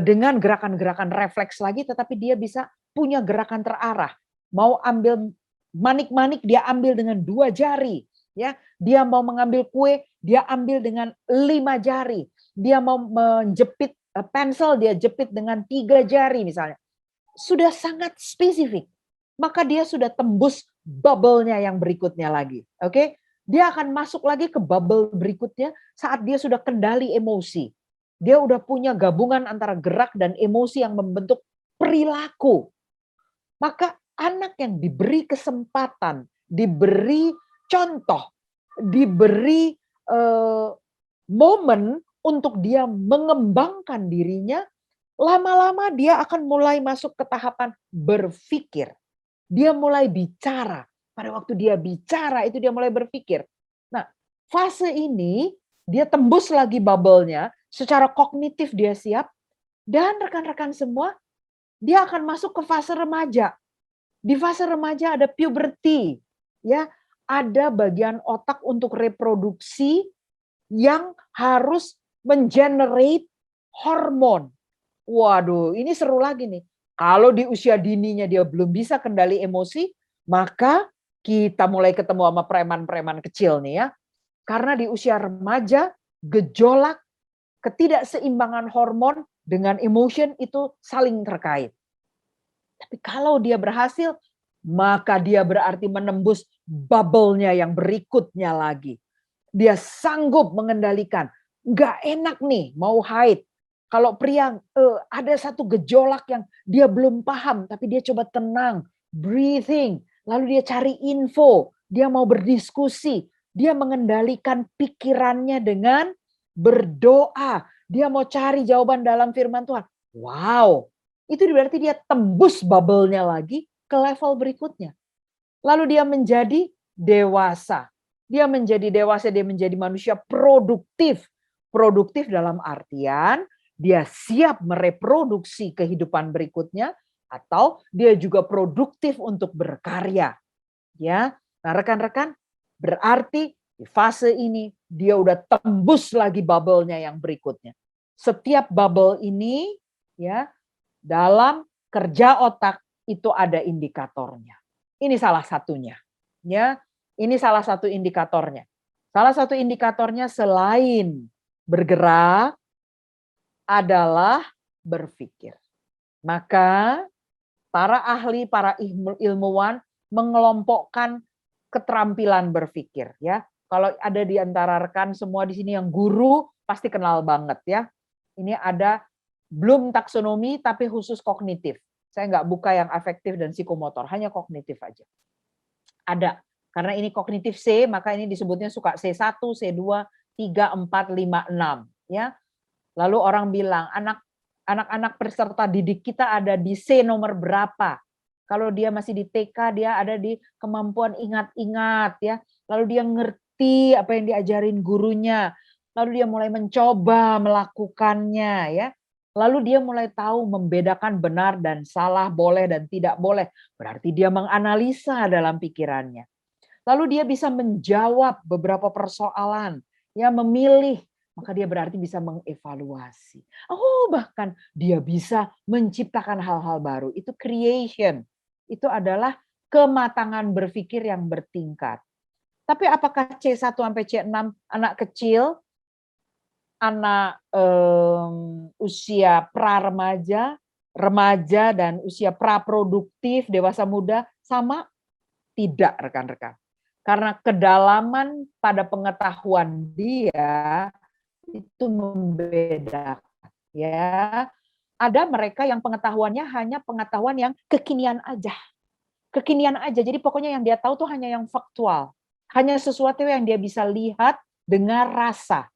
dengan gerakan-gerakan refleks lagi, tetapi dia bisa punya gerakan terarah. Mau ambil manik-manik, dia ambil dengan 2 jari. Ya, dia mau mengambil kue, dia ambil dengan 5 jari. Dia mau menjepit Pensel dia jepit dengan 3 jari misalnya. Sudah sangat spesifik. Maka dia sudah tembus bubble-nya yang berikutnya lagi. Oke? Dia akan masuk lagi ke bubble berikutnya saat dia sudah kendali emosi. Dia udah punya gabungan antara gerak dan emosi yang membentuk perilaku. Maka anak yang diberi kesempatan, diberi contoh, diberi momen untuk dia mengembangkan dirinya, lama-lama dia akan mulai masuk ke tahapan berpikir. Dia mulai bicara. Pada waktu dia bicara itu dia mulai berpikir. Nah, fase ini dia tembus lagi bubble-nya, secara kognitif dia siap, dan rekan-rekan semua, dia akan masuk ke fase remaja. Di fase remaja ada puberty, ya, ada bagian otak untuk reproduksi yang harus mengenerate hormon. Waduh, ini seru lagi nih. Kalau di usia dininya dia belum bisa kendali emosi, maka kita mulai ketemu sama preman-preman kecil nih ya. Karena di usia remaja, gejolak ketidakseimbangan hormon dengan emotion itu saling terkait. Tapi kalau dia berhasil, maka dia berarti menembus bubble-nya yang berikutnya lagi. Dia sanggup mengendalikan. Nggak enak nih mau haid. Kalau pria ada satu gejolak yang dia belum paham, tapi dia coba tenang, breathing, lalu dia cari info, dia mau berdiskusi, dia mengendalikan pikirannya dengan berdoa, dia mau cari jawaban dalam firman Tuhan. Wow, itu berarti dia tembus bubble-nya lagi ke level berikutnya. Lalu dia menjadi dewasa. Dia menjadi dewasa, dia menjadi manusia produktif. Produktif dalam artian dia siap mereproduksi kehidupan berikutnya atau dia juga produktif untuk berkarya. Ya. Nah, rekan-rekan, berarti di fase ini dia udah tembus lagi bubble-nya yang berikutnya. Setiap bubble ini ya dalam kerja otak itu ada indikatornya. Ini salah satunya. Ya, ini salah satu indikatornya. Salah satu indikatornya selain bergerak adalah berpikir. Maka para ahli, para ilmuwan mengelompokkan keterampilan berpikir ya. Kalau ada di antara rekan semua di sini yang guru pasti kenal banget ya. Ini ada Bloom taksonomi tapi khusus kognitif. Saya nggak buka yang afektif dan psikomotor, hanya kognitif aja. Ada. Karena ini kognitif C, maka ini disebutnya suka C1, C2, 3, 4, 5, 6 ya. Lalu orang bilang, anak-anak peserta didik kita ada di C nomor berapa? Kalau dia masih di TK, dia ada di kemampuan ingat-ingat ya. Lalu dia ngerti apa yang diajarin gurunya. Lalu dia mulai mencoba melakukannya ya. Lalu dia mulai tahu membedakan benar dan salah, boleh dan tidak boleh. Berarti dia menganalisa dalam pikirannya. Lalu dia bisa menjawab beberapa persoalan, ya memilih. Maka dia berarti bisa mengevaluasi. Oh, bahkan dia bisa menciptakan hal-hal baru. Itu creation. Itu adalah kematangan berpikir yang bertingkat. Tapi apakah C1 sampai C6 anak kecil, anak usia pra-remaja, remaja dan usia pra-produktif, dewasa muda sama? Tidak, rekan-rekan. Karena kedalaman pada pengetahuan dia itu membedakan ya. Ada mereka yang pengetahuannya hanya pengetahuan yang kekinian aja. Kekinian aja. Jadi pokoknya yang dia tahu tuh hanya yang faktual. Hanya sesuatu yang dia bisa lihat, dengar, rasa.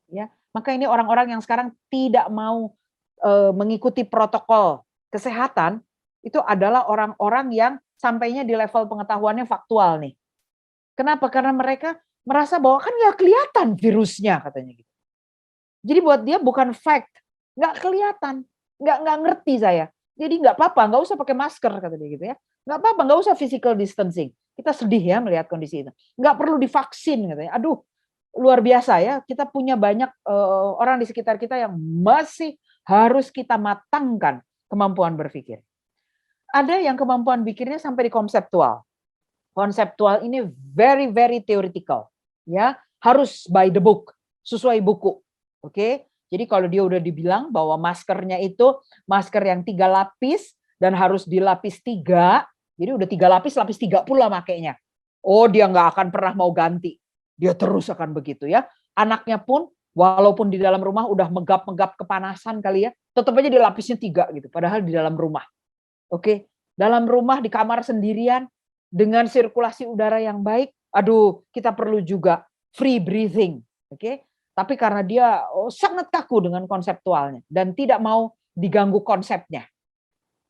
Ya. Maka ini orang-orang yang sekarang tidak mau mengikuti protokol kesehatan, itu adalah orang-orang yang sampainya di level pengetahuannya faktual nih. Kenapa? Karena mereka merasa bahwa kan nggak kelihatan virusnya katanya gitu. Jadi buat dia bukan fact, nggak kelihatan, nggak ngerti saya. Jadi nggak apa-apa, nggak usah pakai masker kata dia gitu ya. Nggak apa-apa, nggak usah physical distancing. Kita sedih ya melihat kondisi itu. Nggak perlu divaksin katanya. Aduh, luar biasa ya. Kita punya banyak orang di sekitar kita yang masih harus kita matangkan kemampuan berpikir. Ada yang kemampuan pikirnya sampai di konseptual. Konseptual ini very theoretical, ya harus by the book, sesuai buku, oke. Jadi kalau dia udah dibilang bahwa maskernya itu masker yang 3 lapis dan harus dilapis 3, jadi udah 3 lapis, lapis 3 pula makainya. Oh, dia nggak akan pernah mau ganti. Dia terus akan begitu ya. Anaknya pun walaupun di dalam rumah udah megap-megap kepanasan kali ya, tetap aja dilapisnya 3 gitu. Padahal di dalam rumah. Oke, dalam rumah di kamar sendirian dengan sirkulasi udara yang baik, aduh, kita perlu juga free breathing. Oke. Tapi karena dia sangat kaku dengan konseptualnya dan tidak mau diganggu konsepnya.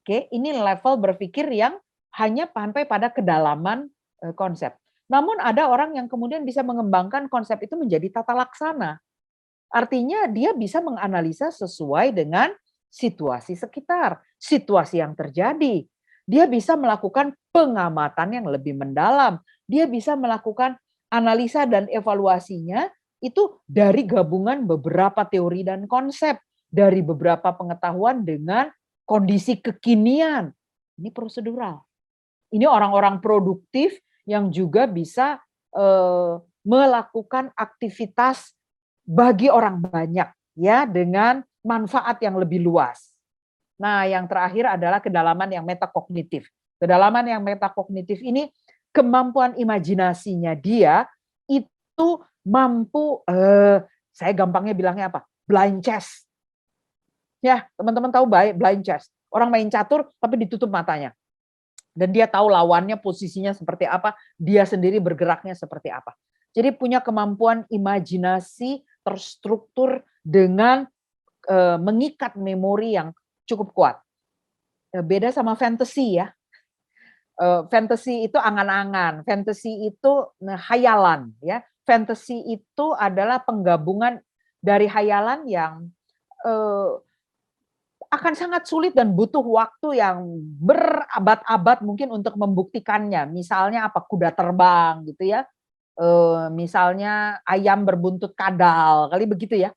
Oke, ini level berpikir yang hanya sampai pada kedalaman konsep. Namun ada orang yang kemudian bisa mengembangkan konsep itu menjadi tata laksana. Artinya dia bisa menganalisa sesuai dengan situasi sekitar, situasi yang terjadi. Dia bisa melakukan pengamatan yang lebih mendalam. Dia bisa melakukan analisa dan evaluasinya itu dari gabungan beberapa teori dan konsep, dari beberapa pengetahuan dengan kondisi kekinian. Ini prosedural. Ini orang-orang produktif yang juga bisa melakukan aktivitas bagi orang banyak ya dengan manfaat yang lebih luas. Nah, yang terakhir adalah kedalaman yang metakognitif. Kedalaman yang metakognitif ini kemampuan imajinasinya dia itu mampu, saya gampangnya bilangnya apa? Blind chess. Ya, teman-teman tahu blind chess. Orang main catur tapi ditutup matanya. Dan dia tahu lawannya posisinya seperti apa, dia sendiri bergeraknya seperti apa. Jadi punya kemampuan imajinasi terstruktur dengan mengikat memori yang cukup kuat. Beda sama fantasy ya. Fantasy itu angan-angan, fantasy itu hayalan ya. Fantasy itu adalah penggabungan dari hayalan yang akan sangat sulit dan butuh waktu yang berabad-abad mungkin untuk membuktikannya. Misalnya apa, kuda terbang gitu ya. Misalnya ayam berbuntut kadal, kali begitu ya.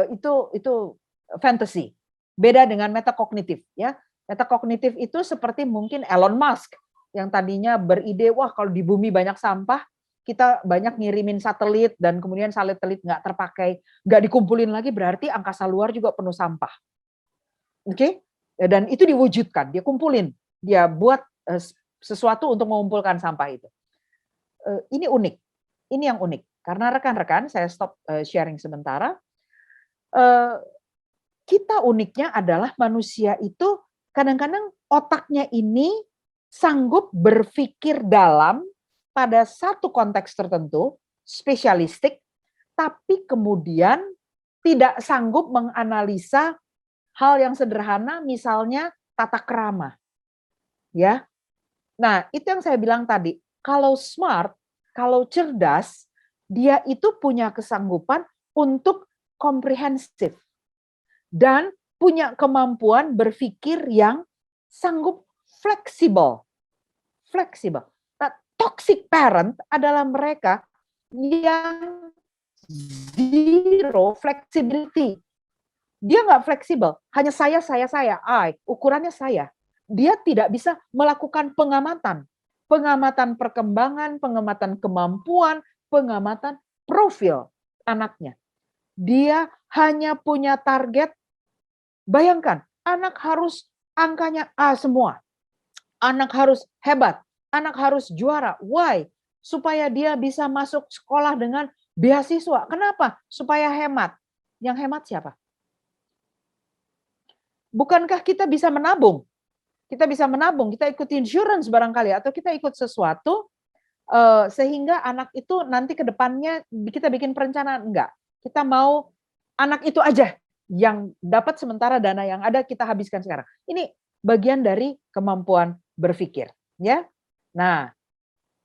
Itu fantasy. Beda dengan metakognitif ya. Metakognitif itu seperti mungkin Elon Musk yang tadinya beride, wah kalau di bumi banyak sampah, kita banyak ngirimin satelit dan kemudian satelit nggak terpakai, nggak dikumpulin lagi, berarti angkasa luar juga penuh sampah. Oke? Dan itu diwujudkan, dia kumpulin, dia buat sesuatu untuk mengumpulkan sampah itu. Ini unik, ini yang unik. Karena rekan-rekan, saya stop sharing sementara. Kita uniknya adalah manusia itu kadang-kadang otaknya ini sanggup berpikir dalam pada satu konteks tertentu, spesialistik, tapi kemudian tidak sanggup menganalisa hal yang sederhana, misalnya tata krama. Ya. Nah, itu yang saya bilang tadi, kalau smart, kalau cerdas, dia itu punya kesanggupan untuk komprehensif dan punya kemampuan berpikir yang sanggup fleksibel. Fleksibel. Nah, toxic parent adalah mereka yang zero flexibility. Dia nggak fleksibel, hanya saya, ukurannya saya. Dia tidak bisa melakukan pengamatan. Pengamatan perkembangan, pengamatan kemampuan, pengamatan profil anaknya. Dia hanya punya target, bayangkan, anak harus angkanya A semua. Anak harus hebat, anak harus juara. Why? Supaya dia bisa masuk sekolah dengan beasiswa. Kenapa? Supaya hemat. Yang hemat siapa? Bukankah kita bisa menabung? Kita bisa menabung, kita ikut insurance barangkali, atau kita ikut sesuatu sehingga anak itu nanti ke depannya kita bikin perencanaan. Enggak. Kita mau anak itu aja yang dapat, sementara dana yang ada kita habiskan sekarang. Ini bagian dari kemampuan berpikir, ya. Nah,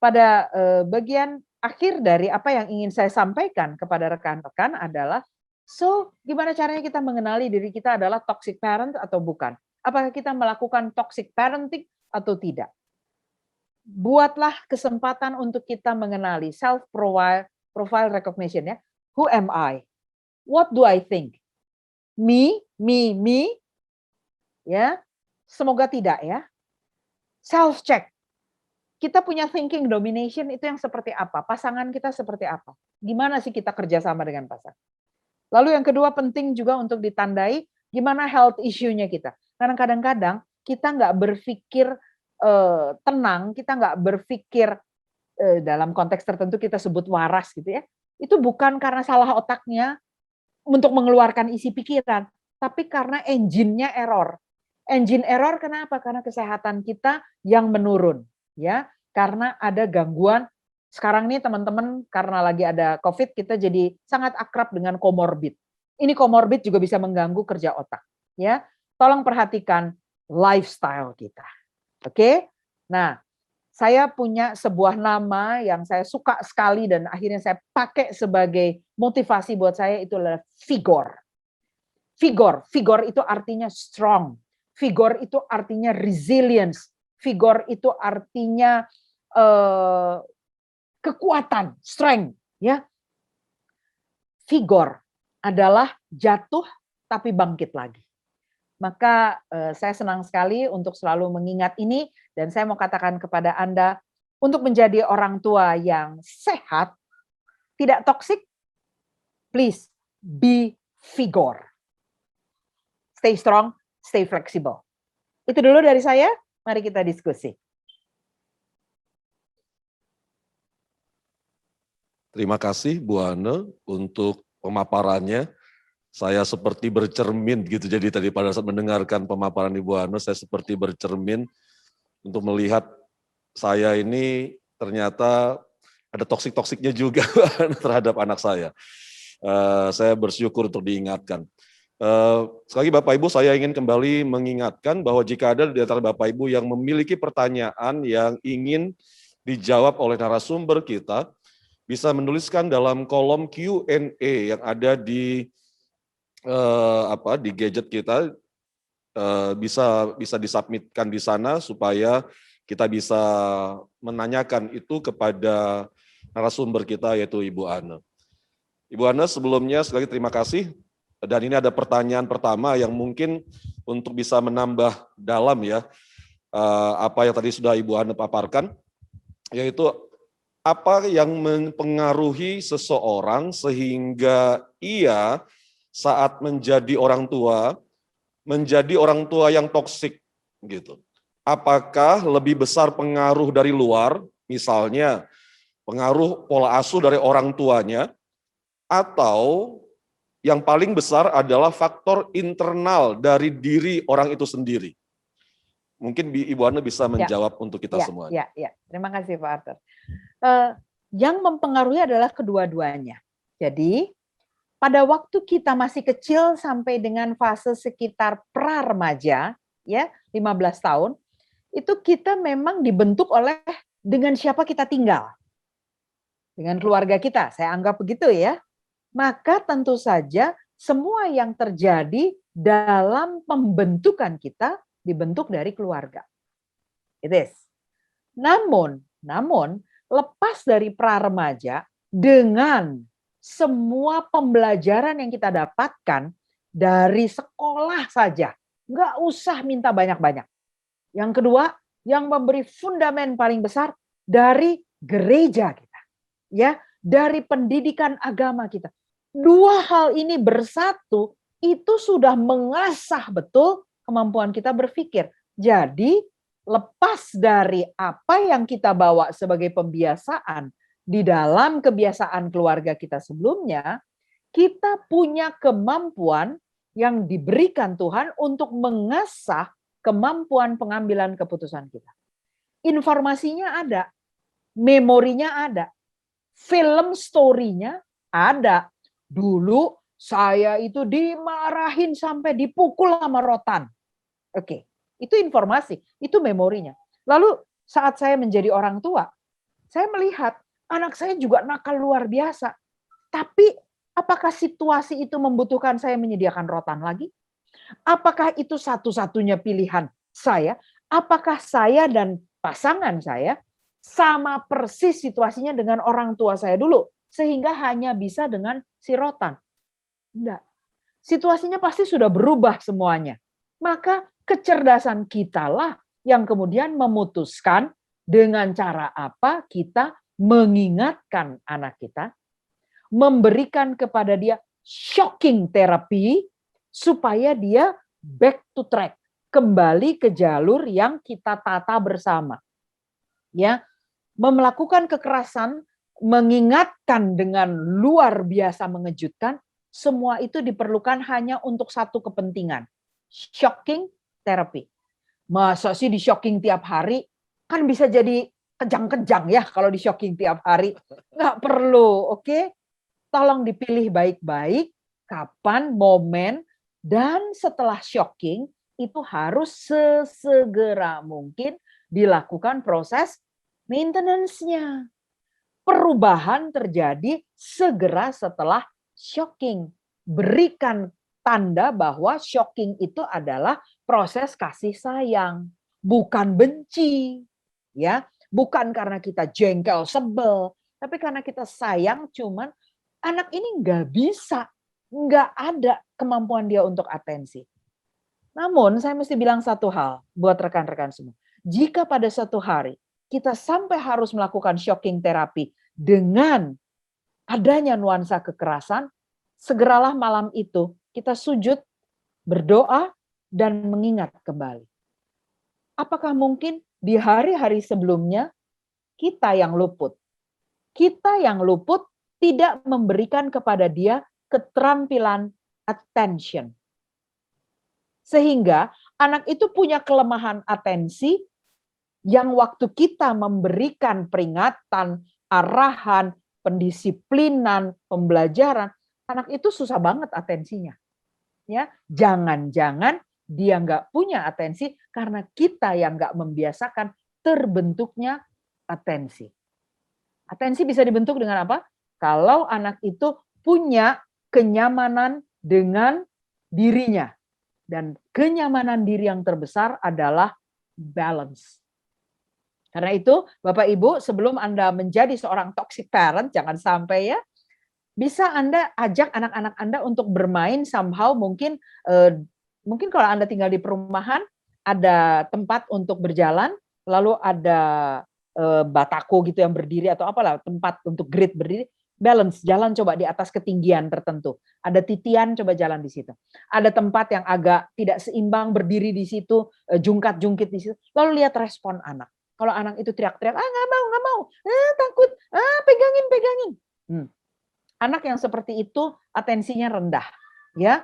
pada bagian akhir dari apa yang ingin saya sampaikan kepada rekan-rekan adalah, so gimana caranya kita mengenali diri kita adalah toxic parent atau bukan? Apakah kita melakukan toxic parenting atau tidak? Buatlah kesempatan untuk kita mengenali self profile recognition ya. Who am I? What do I think? Me. Ya. Semoga tidak ya. Self check. Kita punya thinking domination itu yang seperti apa? Pasangan kita seperti apa? Gimana sih kita kerjasama dengan pasangan? Lalu yang kedua penting juga untuk ditandai gimana health issue-nya kita. Karena kadang-kadang kita nggak berpikir tenang, kita nggak berpikir dalam konteks tertentu kita sebut waras gitu ya. Itu bukan karena salah otaknya untuk mengeluarkan isi pikiran, tapi karena engine-nya error. Engine error kenapa? Karena kesehatan kita yang menurun, ya. Karena ada gangguan. Sekarang nih teman-teman karena lagi ada COVID kita jadi sangat akrab dengan komorbid. Ini komorbid juga bisa mengganggu kerja otak, ya. Tolong perhatikan lifestyle kita. Oke? Nah, saya punya sebuah nama yang saya suka sekali dan akhirnya saya pakai sebagai motivasi buat saya, itu adalah vigor. Vigor itu artinya strong. Vigor itu artinya resilience. Vigor itu artinya kekuatan, strength, ya. Vigor adalah jatuh tapi bangkit lagi. Maka saya senang sekali untuk selalu mengingat ini dan saya mau katakan kepada Anda untuk menjadi orang tua yang sehat, tidak toksik, please be vigor. Stay strong, stay flexible. Itu dulu dari saya, mari kita diskusi. Terima kasih Bu Ane untuk pemaparannya. Saya seperti bercermin gitu, jadi tadi pada saat mendengarkan pemaparan Ibu Ane, saya seperti bercermin untuk melihat saya ini ternyata ada toksik-toksiknya juga terhadap anak saya. Saya bersyukur untuk diingatkan. Sekali lagi Bapak Ibu, saya ingin kembali mengingatkan bahwa jika ada di antara Bapak Ibu yang memiliki pertanyaan yang ingin dijawab oleh narasumber kita, bisa menuliskan dalam kolom Q&A yang ada di gadget kita, bisa disubmitkan di sana supaya kita bisa menanyakan itu kepada narasumber kita yaitu Ibu Ane. Ibu Ane, sebelumnya sekali lagi terima kasih. Dan ini ada pertanyaan pertama yang mungkin untuk bisa menambah dalam ya apa yang tadi sudah Ibu Ane paparkan, yaitu apa yang mempengaruhi seseorang sehingga ia saat menjadi orang tua yang toksik gitu. Apakah lebih besar pengaruh dari luar, misalnya pengaruh pola asuh dari orang tuanya, atau yang paling besar adalah faktor internal dari diri orang itu sendiri? Mungkin Ibu Ane bisa menjawab untuk kita semuanya. Ya. Terima kasih Pak Arthur. Yang mempengaruhi adalah kedua-duanya. Jadi pada waktu kita masih kecil sampai dengan fase sekitar pra-remaja, ya 15 tahun, itu kita memang dibentuk oleh dengan siapa kita tinggal. Dengan keluarga kita, saya anggap begitu ya. Maka tentu saja semua yang terjadi dalam pembentukan kita dibentuk dari keluarga. It is. Namun lepas dari pra-remaja dengan semua pembelajaran yang kita dapatkan dari sekolah saja, nggak usah minta banyak-banyak. Yang kedua, yang memberi fundamen paling besar dari gereja kita, ya, dari pendidikan agama kita. Dua hal ini bersatu itu sudah mengasah betul kemampuan kita berpikir. Jadi lepas dari apa yang kita bawa sebagai pembiasaan di dalam kebiasaan keluarga kita sebelumnya, kita punya kemampuan yang diberikan Tuhan untuk mengasah kemampuan pengambilan keputusan kita. Informasinya ada, memorinya ada, film story-nya ada. Dulu saya itu dimarahin sampai dipukul sama rotan. Oke, itu informasi, itu memorinya. Lalu saat saya menjadi orang tua, saya melihat anak saya juga nakal luar biasa. Tapi apakah situasi itu membutuhkan saya menyediakan rotan lagi? Apakah itu satu-satunya pilihan saya? Apakah saya dan pasangan saya sama persis situasinya dengan orang tua saya dulu? Sehingga hanya bisa dengan si rotan? Enggak. Situasinya pasti sudah berubah semuanya. Maka kecerdasan kitalah yang kemudian memutuskan dengan cara apa kita mengingatkan anak kita, memberikan kepada dia shocking therapy supaya dia back to track, kembali ke jalur yang kita tata bersama. Ya, melakukan kekerasan, mengingatkan dengan luar biasa mengejutkan, semua itu diperlukan hanya untuk satu kepentingan, shocking therapy. Masa sih di shocking tiap hari? Kan bisa jadi kejang-kejang ya kalau di shocking tiap hari. Nggak perlu, oke? Tolong dipilih baik-baik kapan, momen, dan setelah shocking itu harus sesegera mungkin dilakukan proses maintenance-nya. Perubahan terjadi segera setelah shocking. Berikan tanda bahwa shocking itu adalah proses kasih sayang, bukan benci. Ya, bukan karena kita jengkel, sebel, tapi karena kita sayang, cuman anak ini nggak bisa, nggak ada kemampuan dia untuk atensi. Namun saya mesti bilang satu hal buat rekan-rekan semua. Jika pada satu hari kita sampai harus melakukan shocking terapi dengan adanya nuansa kekerasan, segeralah malam itu kita sujud, berdoa, dan mengingat kembali. Apakah mungkin di hari-hari sebelumnya kita yang luput? Kita yang luput tidak memberikan kepada dia keterampilan attention. Sehingga anak itu punya kelemahan atensi yang waktu kita memberikan peringatan, arahan, pendisiplinan, pembelajaran, anak itu susah banget atensinya. Ya, jangan-jangan dia nggak punya atensi karena kita yang nggak membiasakan terbentuknya atensi. Atensi bisa dibentuk dengan apa? Kalau anak itu punya kenyamanan dengan dirinya. Dan kenyamanan diri yang terbesar adalah balance. Karena itu, Bapak Ibu, sebelum Anda menjadi seorang toxic parent, jangan sampai ya, bisa Anda ajak anak-anak Anda untuk bermain somehow, mungkin kalau Anda tinggal di perumahan, ada tempat untuk berjalan, lalu ada batako gitu yang berdiri atau apalah, tempat untuk grid berdiri, balance, jalan coba di atas ketinggian tertentu. Ada titian, coba jalan di situ. Ada tempat yang agak tidak seimbang, berdiri di situ, jungkat-jungkit di situ, lalu lihat respon anak. Kalau anak itu teriak-teriak, nggak mau, takut, pegangin. Anak yang seperti itu atensinya rendah, ya.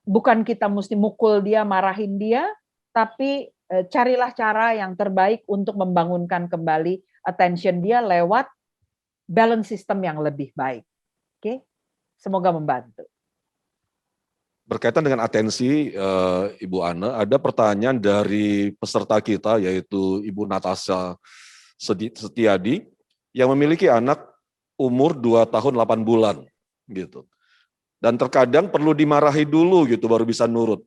Bukan kita mesti mukul dia, marahin dia, tapi carilah cara yang terbaik untuk membangunkan kembali attention dia lewat balance system yang lebih baik. Oke, semoga membantu. Berkaitan dengan atensi, Ibu Ana, ada pertanyaan dari peserta kita, yaitu Ibu Natasha Setiadi, yang memiliki anak umur 2 tahun 8 bulan. Gitu. Dan terkadang perlu dimarahi dulu gitu, baru bisa nurut.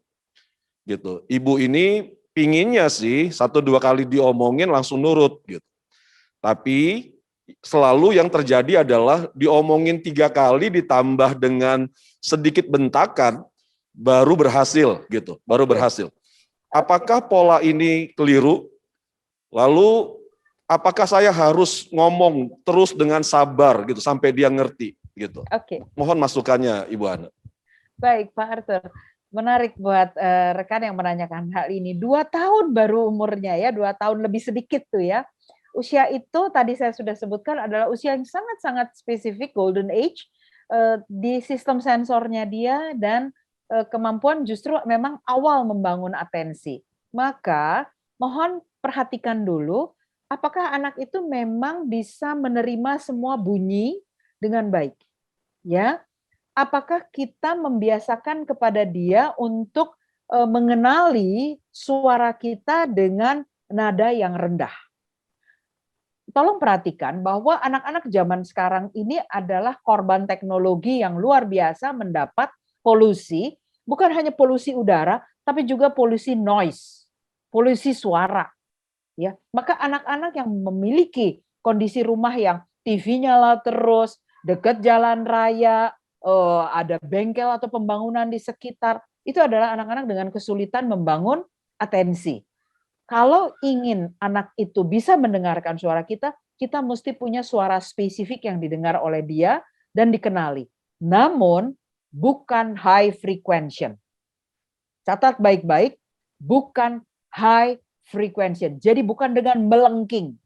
Gitu. Ibu ini pinginnya sih 1-2 kali diomongin langsung nurut. Gitu. Tapi selalu yang terjadi adalah diomongin 3 kali ditambah dengan sedikit bentakan, baru berhasil gitu, baru berhasil. Apakah pola ini keliru? Lalu apakah saya harus ngomong terus dengan sabar gitu sampai dia ngerti gitu? Oke. Mohon masukannya Ibu Ana. Baik Pak Arthur, menarik buat rekan yang menanyakan hal ini. 2 tahun baru umurnya ya, 2 tahun lebih sedikit tuh ya. Usia itu tadi saya sudah sebutkan adalah usia yang sangat-sangat spesifik, golden age, di sistem sensornya dia dan kemampuan justru memang awal membangun atensi. Maka mohon perhatikan dulu apakah anak itu memang bisa menerima semua bunyi dengan baik. Ya. Apakah kita membiasakan kepada dia untuk mengenali suara kita dengan nada yang rendah. Tolong perhatikan bahwa anak-anak zaman sekarang ini adalah korban teknologi yang luar biasa mendapat polusi, bukan hanya polusi udara, tapi juga polusi noise, polusi suara. Ya, maka anak-anak yang memiliki kondisi rumah yang TV nyala terus, dekat jalan raya, ada bengkel atau pembangunan di sekitar, itu adalah anak-anak dengan kesulitan membangun atensi. Kalau ingin anak itu bisa mendengarkan suara kita, kita mesti punya suara spesifik yang didengar oleh dia dan dikenali. Namun, bukan high frequency. Catat baik-baik, bukan high frequency. Jadi bukan dengan melengking.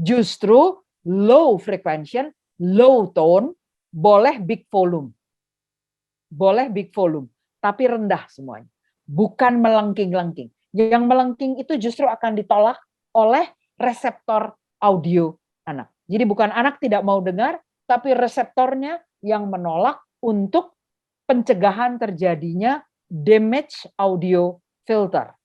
Justru low frequency, low tone, boleh big volume. Boleh big volume, tapi rendah semuanya. Bukan melengking-lengking. Yang melengking itu justru akan ditolak oleh reseptor audio anak. Jadi bukan anak tidak mau dengar, tapi reseptornya yang menolak untuk pencegahan terjadinya damage audio filter.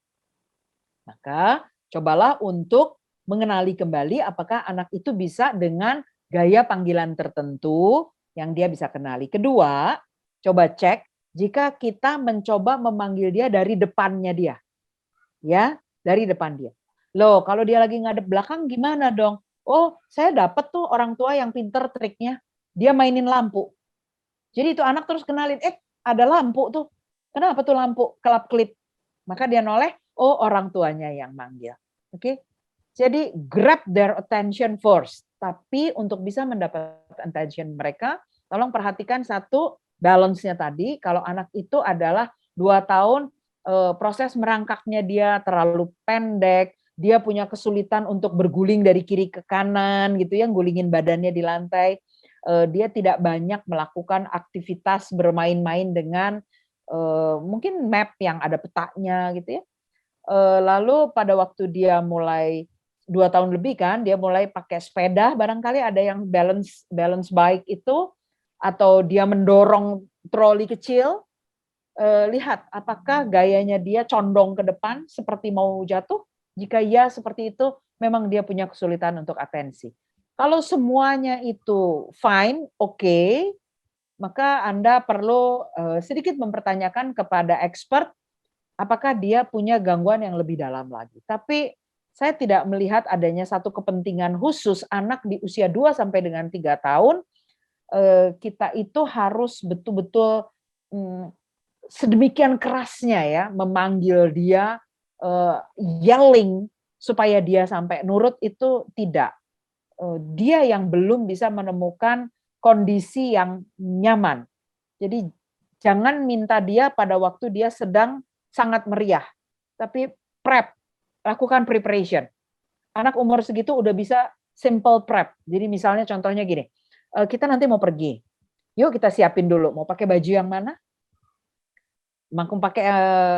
Maka cobalah untuk mengenali kembali apakah anak itu bisa dengan gaya panggilan tertentu yang dia bisa kenali. Kedua, coba cek jika kita mencoba memanggil dia dari depannya dia. Ya, dari depan dia. Loh, kalau dia lagi ngadep belakang gimana dong? Oh, saya dapat tuh orang tua yang pinter triknya. Dia mainin lampu. Jadi itu anak terus kenalin, ada lampu tuh. Kenapa tuh lampu? Kelap-kelip. Maka dia noleh, oh orang tuanya yang manggil. Oke. Jadi grab their attention first. Tapi untuk bisa mendapat attention mereka, tolong perhatikan satu, balance-nya tadi. Kalau anak itu adalah 2 tahun, proses merangkaknya dia terlalu pendek, dia punya kesulitan untuk berguling dari kiri ke kanan gitu ya, gulingin badannya di lantai. Dia tidak banyak melakukan aktivitas bermain-main dengan mungkin map yang ada petanya gitu ya. Lalu pada waktu dia mulai 2 tahun lebih kan, dia mulai pakai sepeda, barangkali ada yang balance bike itu, atau dia mendorong troli kecil. Lihat apakah gayanya dia condong ke depan seperti mau jatuh. Jika ya seperti itu, memang dia punya kesulitan untuk atensi. Kalau semuanya itu fine, oke, maka Anda perlu sedikit mempertanyakan kepada expert apakah dia punya gangguan yang lebih dalam lagi. Tapi saya tidak melihat adanya satu kepentingan khusus anak di usia 2 sampai dengan 3 tahun, kita itu harus betul-betul sedemikian kerasnya ya memanggil dia, yelling supaya dia sampai nurut, itu tidak. Dia yang belum bisa menemukan kondisi yang nyaman. Jadi jangan minta dia pada waktu dia sedang sangat meriah, tapi lakukan preparation. Anak umur segitu udah bisa simple prep. Jadi misalnya contohnya gini, kita nanti mau pergi, yuk kita siapin dulu, mau pakai baju yang mana? Mau pakai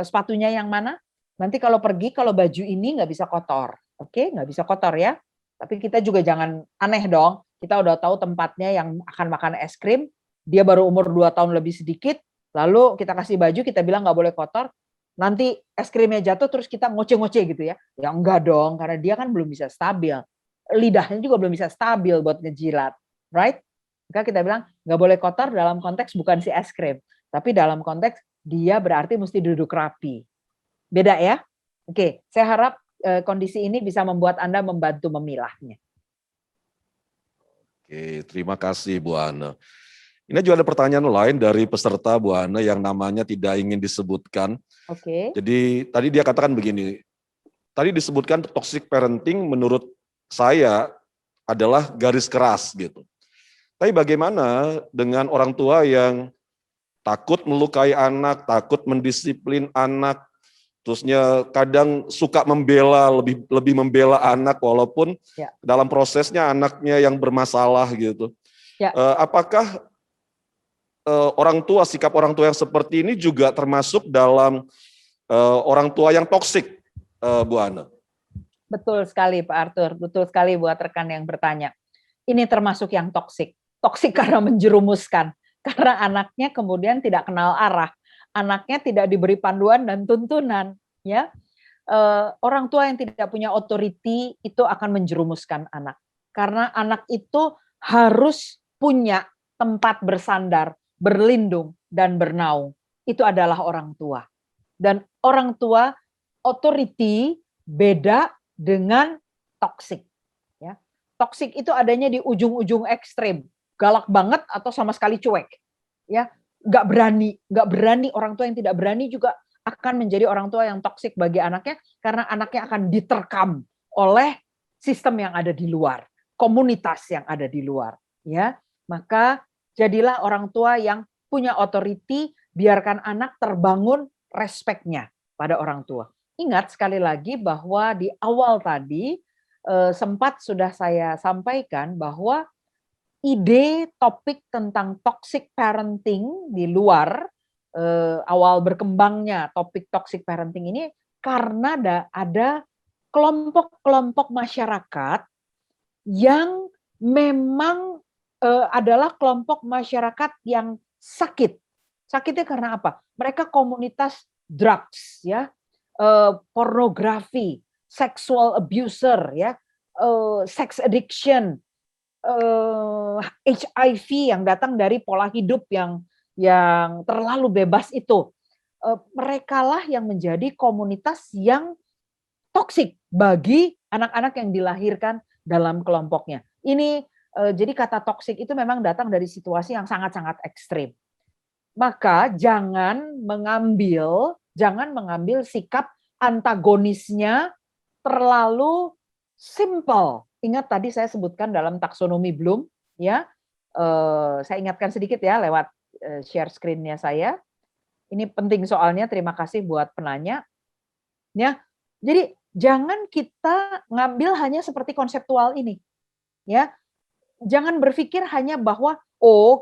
sepatunya yang mana? Nanti kalau pergi, kalau baju ini nggak bisa kotor. Oke, nggak bisa kotor ya. Tapi kita juga jangan aneh dong. Kita udah tahu tempatnya yang akan makan es krim, dia baru umur 2 tahun lebih sedikit, lalu kita kasih baju, kita bilang nggak boleh kotor, nanti es krimnya jatuh terus kita ngoceh-ngoceh gitu ya. Ya enggak dong, karena dia kan belum bisa stabil. Lidahnya juga belum bisa stabil buat ngejilat. Right? Maka kita bilang nggak boleh kotor dalam konteks bukan si es krim, tapi dalam konteks dia berarti mesti duduk rapi. Beda ya? Oke, saya harap kondisi ini bisa membuat Anda membantu memilahnya. Oke, terima kasih Bu Ana. Ini juga ada pertanyaan lain dari peserta Bu Ana yang namanya tidak ingin disebutkan. Oke. Jadi tadi dia katakan begini, tadi disebutkan toxic parenting menurut saya adalah garis keras gitu. Tapi bagaimana dengan orang tua yang takut melukai anak, takut mendisiplin anak, terusnya kadang suka membela, lebih membela anak walaupun dalam prosesnya anaknya yang bermasalah gitu. Ya. Apakah sikap orang tua yang seperti ini juga termasuk dalam orang tua yang toksik, Bu Ana? Betul sekali Pak Arthur, betul sekali buat rekan yang bertanya. Ini termasuk yang toksik. Toksik karena menjerumuskan. Karena anaknya kemudian tidak kenal arah, anaknya tidak diberi panduan dan tuntunan, ya. Orang tua yang tidak punya authority itu akan menjerumuskan anak, karena anak itu harus punya tempat bersandar, berlindung dan bernaung. Itu adalah orang tua, dan orang tua authority beda dengan toksik. Ya, toksik itu adanya di ujung-ujung ekstrem. Galak banget atau sama sekali cuek, ya, nggak berani orang tua yang tidak berani juga akan menjadi orang tua yang toksik bagi anaknya karena anaknya akan diterkam oleh sistem yang ada di luar, komunitas yang ada di luar, ya. Maka jadilah orang tua yang punya otoriti, biarkan anak terbangun respeknya pada orang tua. Ingat sekali lagi bahwa di awal tadi sempat sudah saya sampaikan bahwa ide topik tentang toxic parenting di luar awal berkembangnya topik toxic parenting ini karena ada kelompok-kelompok masyarakat yang memang adalah kelompok masyarakat yang sakit. Sakitnya karena apa? Mereka komunitas drugs, ya, pornografi, sexual abuser, ya, sex addiction, HIV yang datang dari pola hidup yang terlalu bebas itu. Merekalah yang menjadi komunitas yang toksik bagi anak-anak yang dilahirkan dalam kelompoknya. Ini jadi kata toksik itu memang datang dari situasi yang sangat-sangat ekstrim. Maka jangan mengambil sikap antagonisnya terlalu simple. Ingat tadi saya sebutkan dalam taksonomi Bloom, ya. Saya ingatkan sedikit ya lewat share screen-nya saya. Ini penting soalnya. Terima kasih buat penanya. Ya, jadi jangan kita ngambil hanya seperti konseptual ini, ya. Jangan berpikir hanya bahwa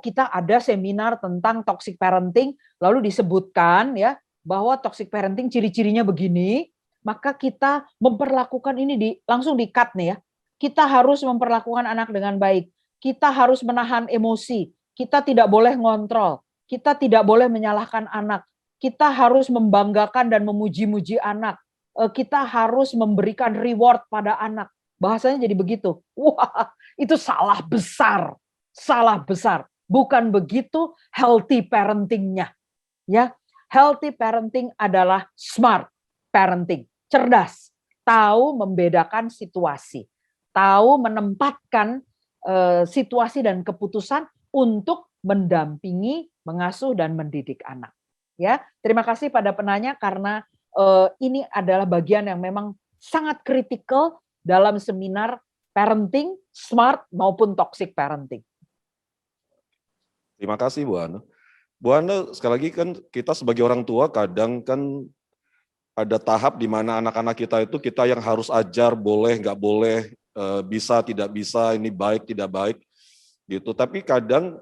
kita ada seminar tentang toxic parenting lalu disebutkan ya bahwa toxic parenting ciri-cirinya begini, maka kita memperlakukan ini langsung di-cut nih ya. Kita harus memperlakukan anak dengan baik. Kita harus menahan emosi. Kita tidak boleh ngontrol. Kita tidak boleh menyalahkan anak. Kita harus membanggakan dan memuji-muji anak. Kita harus memberikan reward pada anak. Bahasanya jadi begitu. Wah, itu salah besar. Salah besar. Bukan begitu healthy parenting-nya. Ya, healthy parenting adalah smart parenting. Cerdas. Tahu membedakan situasi. Tahu menempatkan situasi dan keputusan untuk mendampingi, mengasuh dan mendidik anak. Ya, terima kasih pada penanya karena ini adalah bagian yang memang sangat kritikal dalam seminar parenting, smart maupun toxic parenting. Terima kasih Bu Ana. Bu Ana, sekali lagi kan kita sebagai orang tua kadang kan ada tahap di mana anak-anak kita itu kita yang harus ajar boleh, nggak boleh, bisa, tidak bisa, ini baik, tidak baik, gitu. Tapi kadang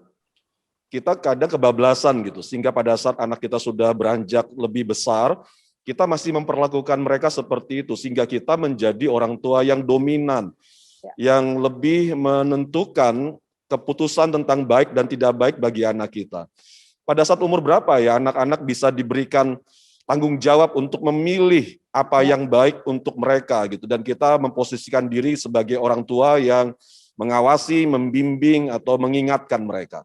kebablasan gitu, sehingga pada saat anak kita sudah beranjak lebih besar, kita masih memperlakukan mereka seperti itu, sehingga kita menjadi orang tua yang dominan, yang lebih menentukan keputusan tentang baik dan tidak baik bagi anak kita. Pada saat umur berapa ya anak-anak bisa diberikan tanggung jawab untuk memilih apa yang baik untuk mereka gitu, dan kita memposisikan diri sebagai orang tua yang mengawasi, membimbing atau mengingatkan mereka.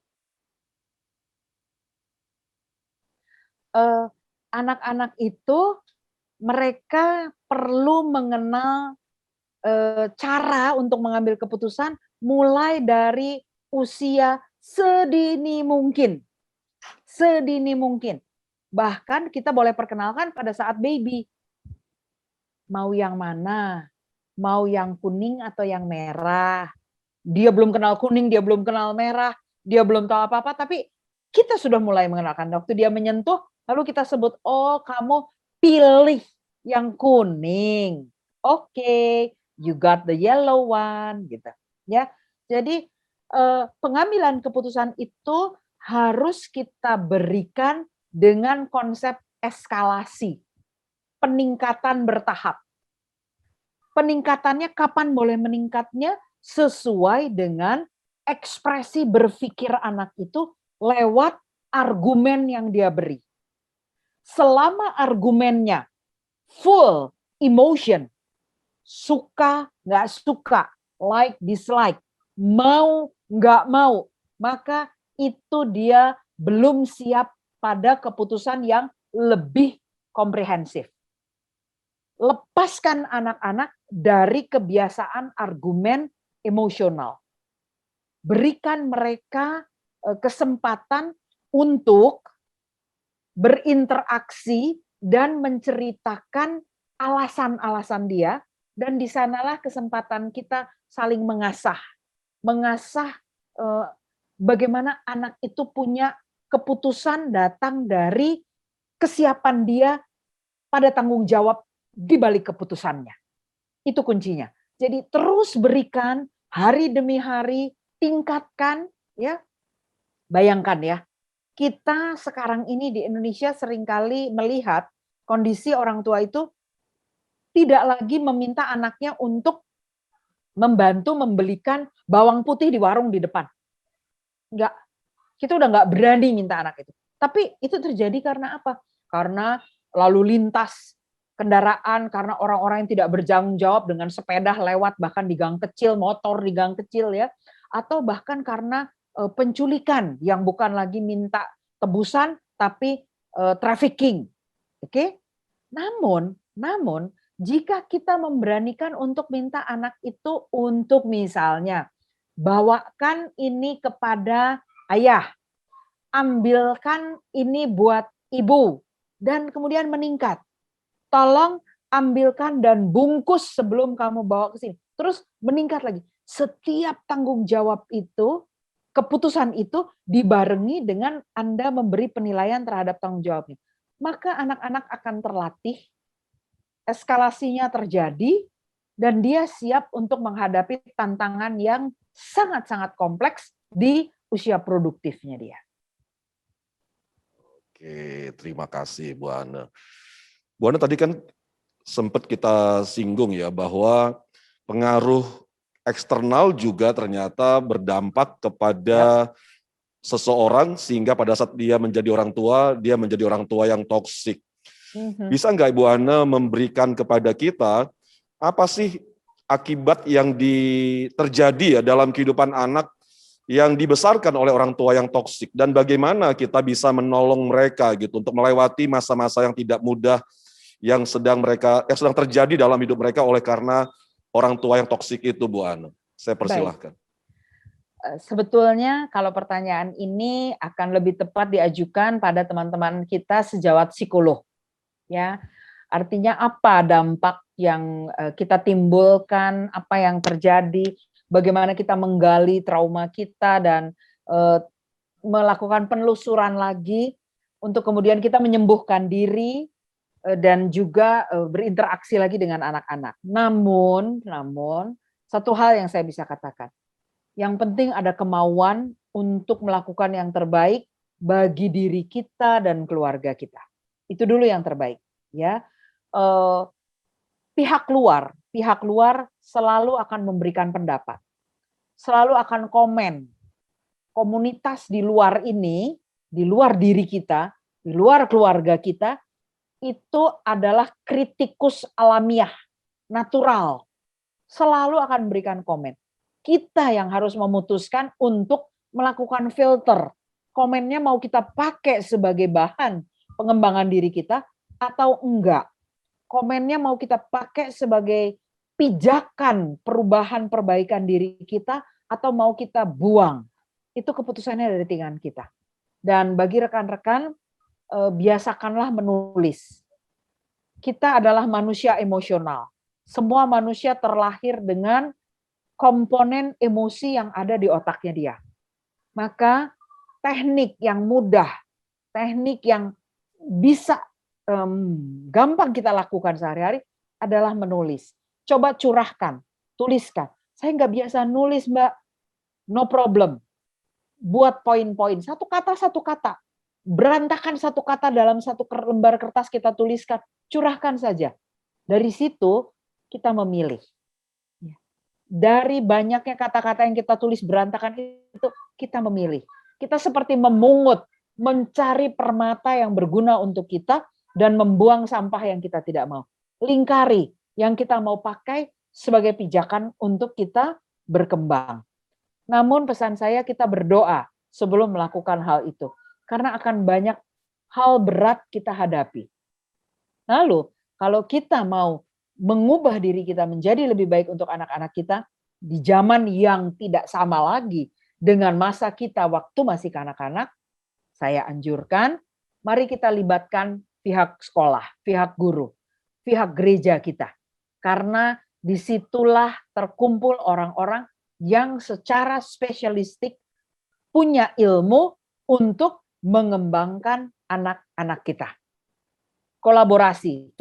Anak-anak itu mereka perlu mengenal cara untuk mengambil keputusan mulai dari usia sedini mungkin. Sedini mungkin. Bahkan kita boleh perkenalkan pada saat baby. Mau yang mana? Mau yang kuning atau yang merah? Dia belum kenal kuning, dia belum kenal merah, dia belum tahu apa-apa, tapi kita sudah mulai mengenalkan. Waktu dia menyentuh, lalu kita sebut, oh kamu pilih yang kuning. Oke, you got the yellow one, gitu. Ya, jadi pengambilan keputusan itu harus kita berikan dengan konsep eskalasi, peningkatan bertahap. Peningkatannya kapan boleh meningkatnya? Sesuai dengan ekspresi berpikir anak itu lewat argumen yang dia beri. Selama argumennya full emotion, suka, nggak suka, like, dislike, mau, nggak mau, maka itu dia belum siap pada keputusan yang lebih komprehensif. Lepaskan anak-anak dari kebiasaan argumen emosional. Berikan mereka kesempatan untuk berinteraksi dan menceritakan alasan-alasan dia, dan di sanalah kesempatan kita saling mengasah bagaimana anak itu punya keputusan datang dari kesiapan dia pada tanggung jawab di balik keputusannya. Itu kuncinya. Jadi terus berikan hari demi hari, tingkatkan ya. Bayangkan ya, kita sekarang ini di Indonesia seringkali melihat kondisi orang tua itu tidak lagi meminta anaknya untuk membantu membelikan bawang putih di warung di depan. Enggak, kita udah nggak berani minta anak itu. Tapi itu terjadi karena apa? Karena lalu lintas kendaraan, karena orang-orang yang tidak bertanggung jawab dengan sepeda lewat bahkan di gang kecil, motor di gang kecil ya, atau bahkan karena penculikan yang bukan lagi minta tebusan tapi trafficking. Oke? Namun jika kita memberanikan untuk minta anak itu untuk misalnya bawakan ini kepada ayah, ambilkan ini buat ibu, dan kemudian meningkat. Tolong ambilkan dan bungkus sebelum kamu bawa ke sini. Terus meningkat lagi. Setiap tanggung jawab itu, keputusan itu dibarengi dengan Anda memberi penilaian terhadap tanggung jawabnya. Maka anak-anak akan terlatih, eskalasinya terjadi, dan dia siap untuk menghadapi tantangan yang sangat-sangat kompleks di usia produktifnya dia. Oke, terima kasih Bu Ana. Bu Ana tadi kan sempat kita singgung ya bahwa pengaruh eksternal juga ternyata berdampak kepada seseorang sehingga pada saat dia menjadi orang tua yang toksik. Bisa nggak Ibu Ana memberikan kepada kita apa sih akibat yang terjadi ya dalam kehidupan anak yang dibesarkan oleh orang tua yang toksik dan bagaimana kita bisa menolong mereka gitu untuk melewati masa-masa yang tidak mudah yang sedang terjadi dalam hidup mereka oleh karena orang tua yang toksik itu, Bu Ana. Saya persilahkan. Sebetulnya kalau pertanyaan ini akan lebih tepat diajukan pada teman-teman kita sejawat psikolog. Ya, artinya apa dampak yang kita timbulkan, apa yang terjadi, bagaimana kita menggali trauma kita dan melakukan penelusuran lagi untuk kemudian kita menyembuhkan diri dan juga berinteraksi lagi dengan anak-anak. Namun satu hal yang saya bisa katakan, yang penting ada kemauan untuk melakukan yang terbaik bagi diri kita dan keluarga kita. Itu dulu yang terbaik, ya. Pihak luar selalu akan memberikan pendapat, selalu akan komen. Komunitas di luar ini, di luar diri kita, di luar keluarga kita, itu adalah kritikus alamiah, natural. Selalu akan memberikan komen. Kita yang harus memutuskan untuk melakukan filter. Komennya mau kita pakai sebagai bahan pengembangan diri kita atau enggak. Komennya mau kita pakai sebagai pijakan perubahan perbaikan diri kita atau mau kita buang. Itu keputusannya dari tangan kita. Dan bagi rekan-rekan, biasakanlah menulis. Kita adalah manusia emosional. Semua manusia terlahir dengan komponen emosi yang ada di otaknya dia. Maka teknik yang mudah, teknik yang bisa gampang kita lakukan sehari-hari adalah menulis. Coba curahkan, tuliskan. Saya nggak biasa nulis, Mbak. No problem. Buat poin-poin, satu kata. Berantakan satu kata dalam satu lembar kertas kita tuliskan, curahkan saja. Dari situ kita memilih. Dari banyaknya kata-kata yang kita tulis berantakan itu, kita memilih. Kita seperti memungut, mencari permata yang berguna untuk kita dan membuang sampah yang kita tidak mau. Lingkari yang kita mau pakai sebagai pijakan untuk kita berkembang. Namun pesan saya, kita berdoa sebelum melakukan hal itu. Karena akan banyak hal berat kita hadapi. Lalu, kalau kita mau mengubah diri kita menjadi lebih baik untuk anak-anak kita, di zaman yang tidak sama lagi dengan masa kita waktu masih kanak-kanak, saya anjurkan, mari kita libatkan pihak sekolah, pihak guru, pihak gereja kita. Karena disitulah terkumpul orang-orang yang secara spesialistik punya ilmu untuk mengembangkan anak-anak kita. Kolaborasi,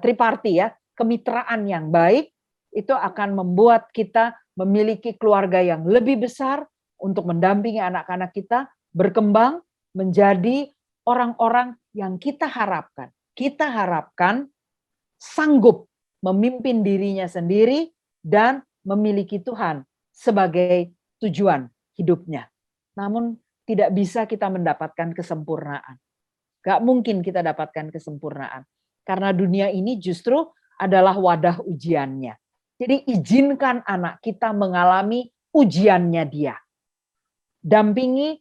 triparti ya, kemitraan yang baik itu akan membuat kita memiliki keluarga yang lebih besar untuk mendampingi anak-anak kita berkembang menjadi orang-orang yang kita harapkan. Kita harapkan sanggup memimpin dirinya sendiri dan memiliki Tuhan sebagai tujuan hidupnya. Namun tidak bisa kita mendapatkan kesempurnaan. Gak mungkin kita dapatkan kesempurnaan. Karena dunia ini justru adalah wadah ujiannya. Jadi izinkan anak kita mengalami ujiannya dia. Dampingi,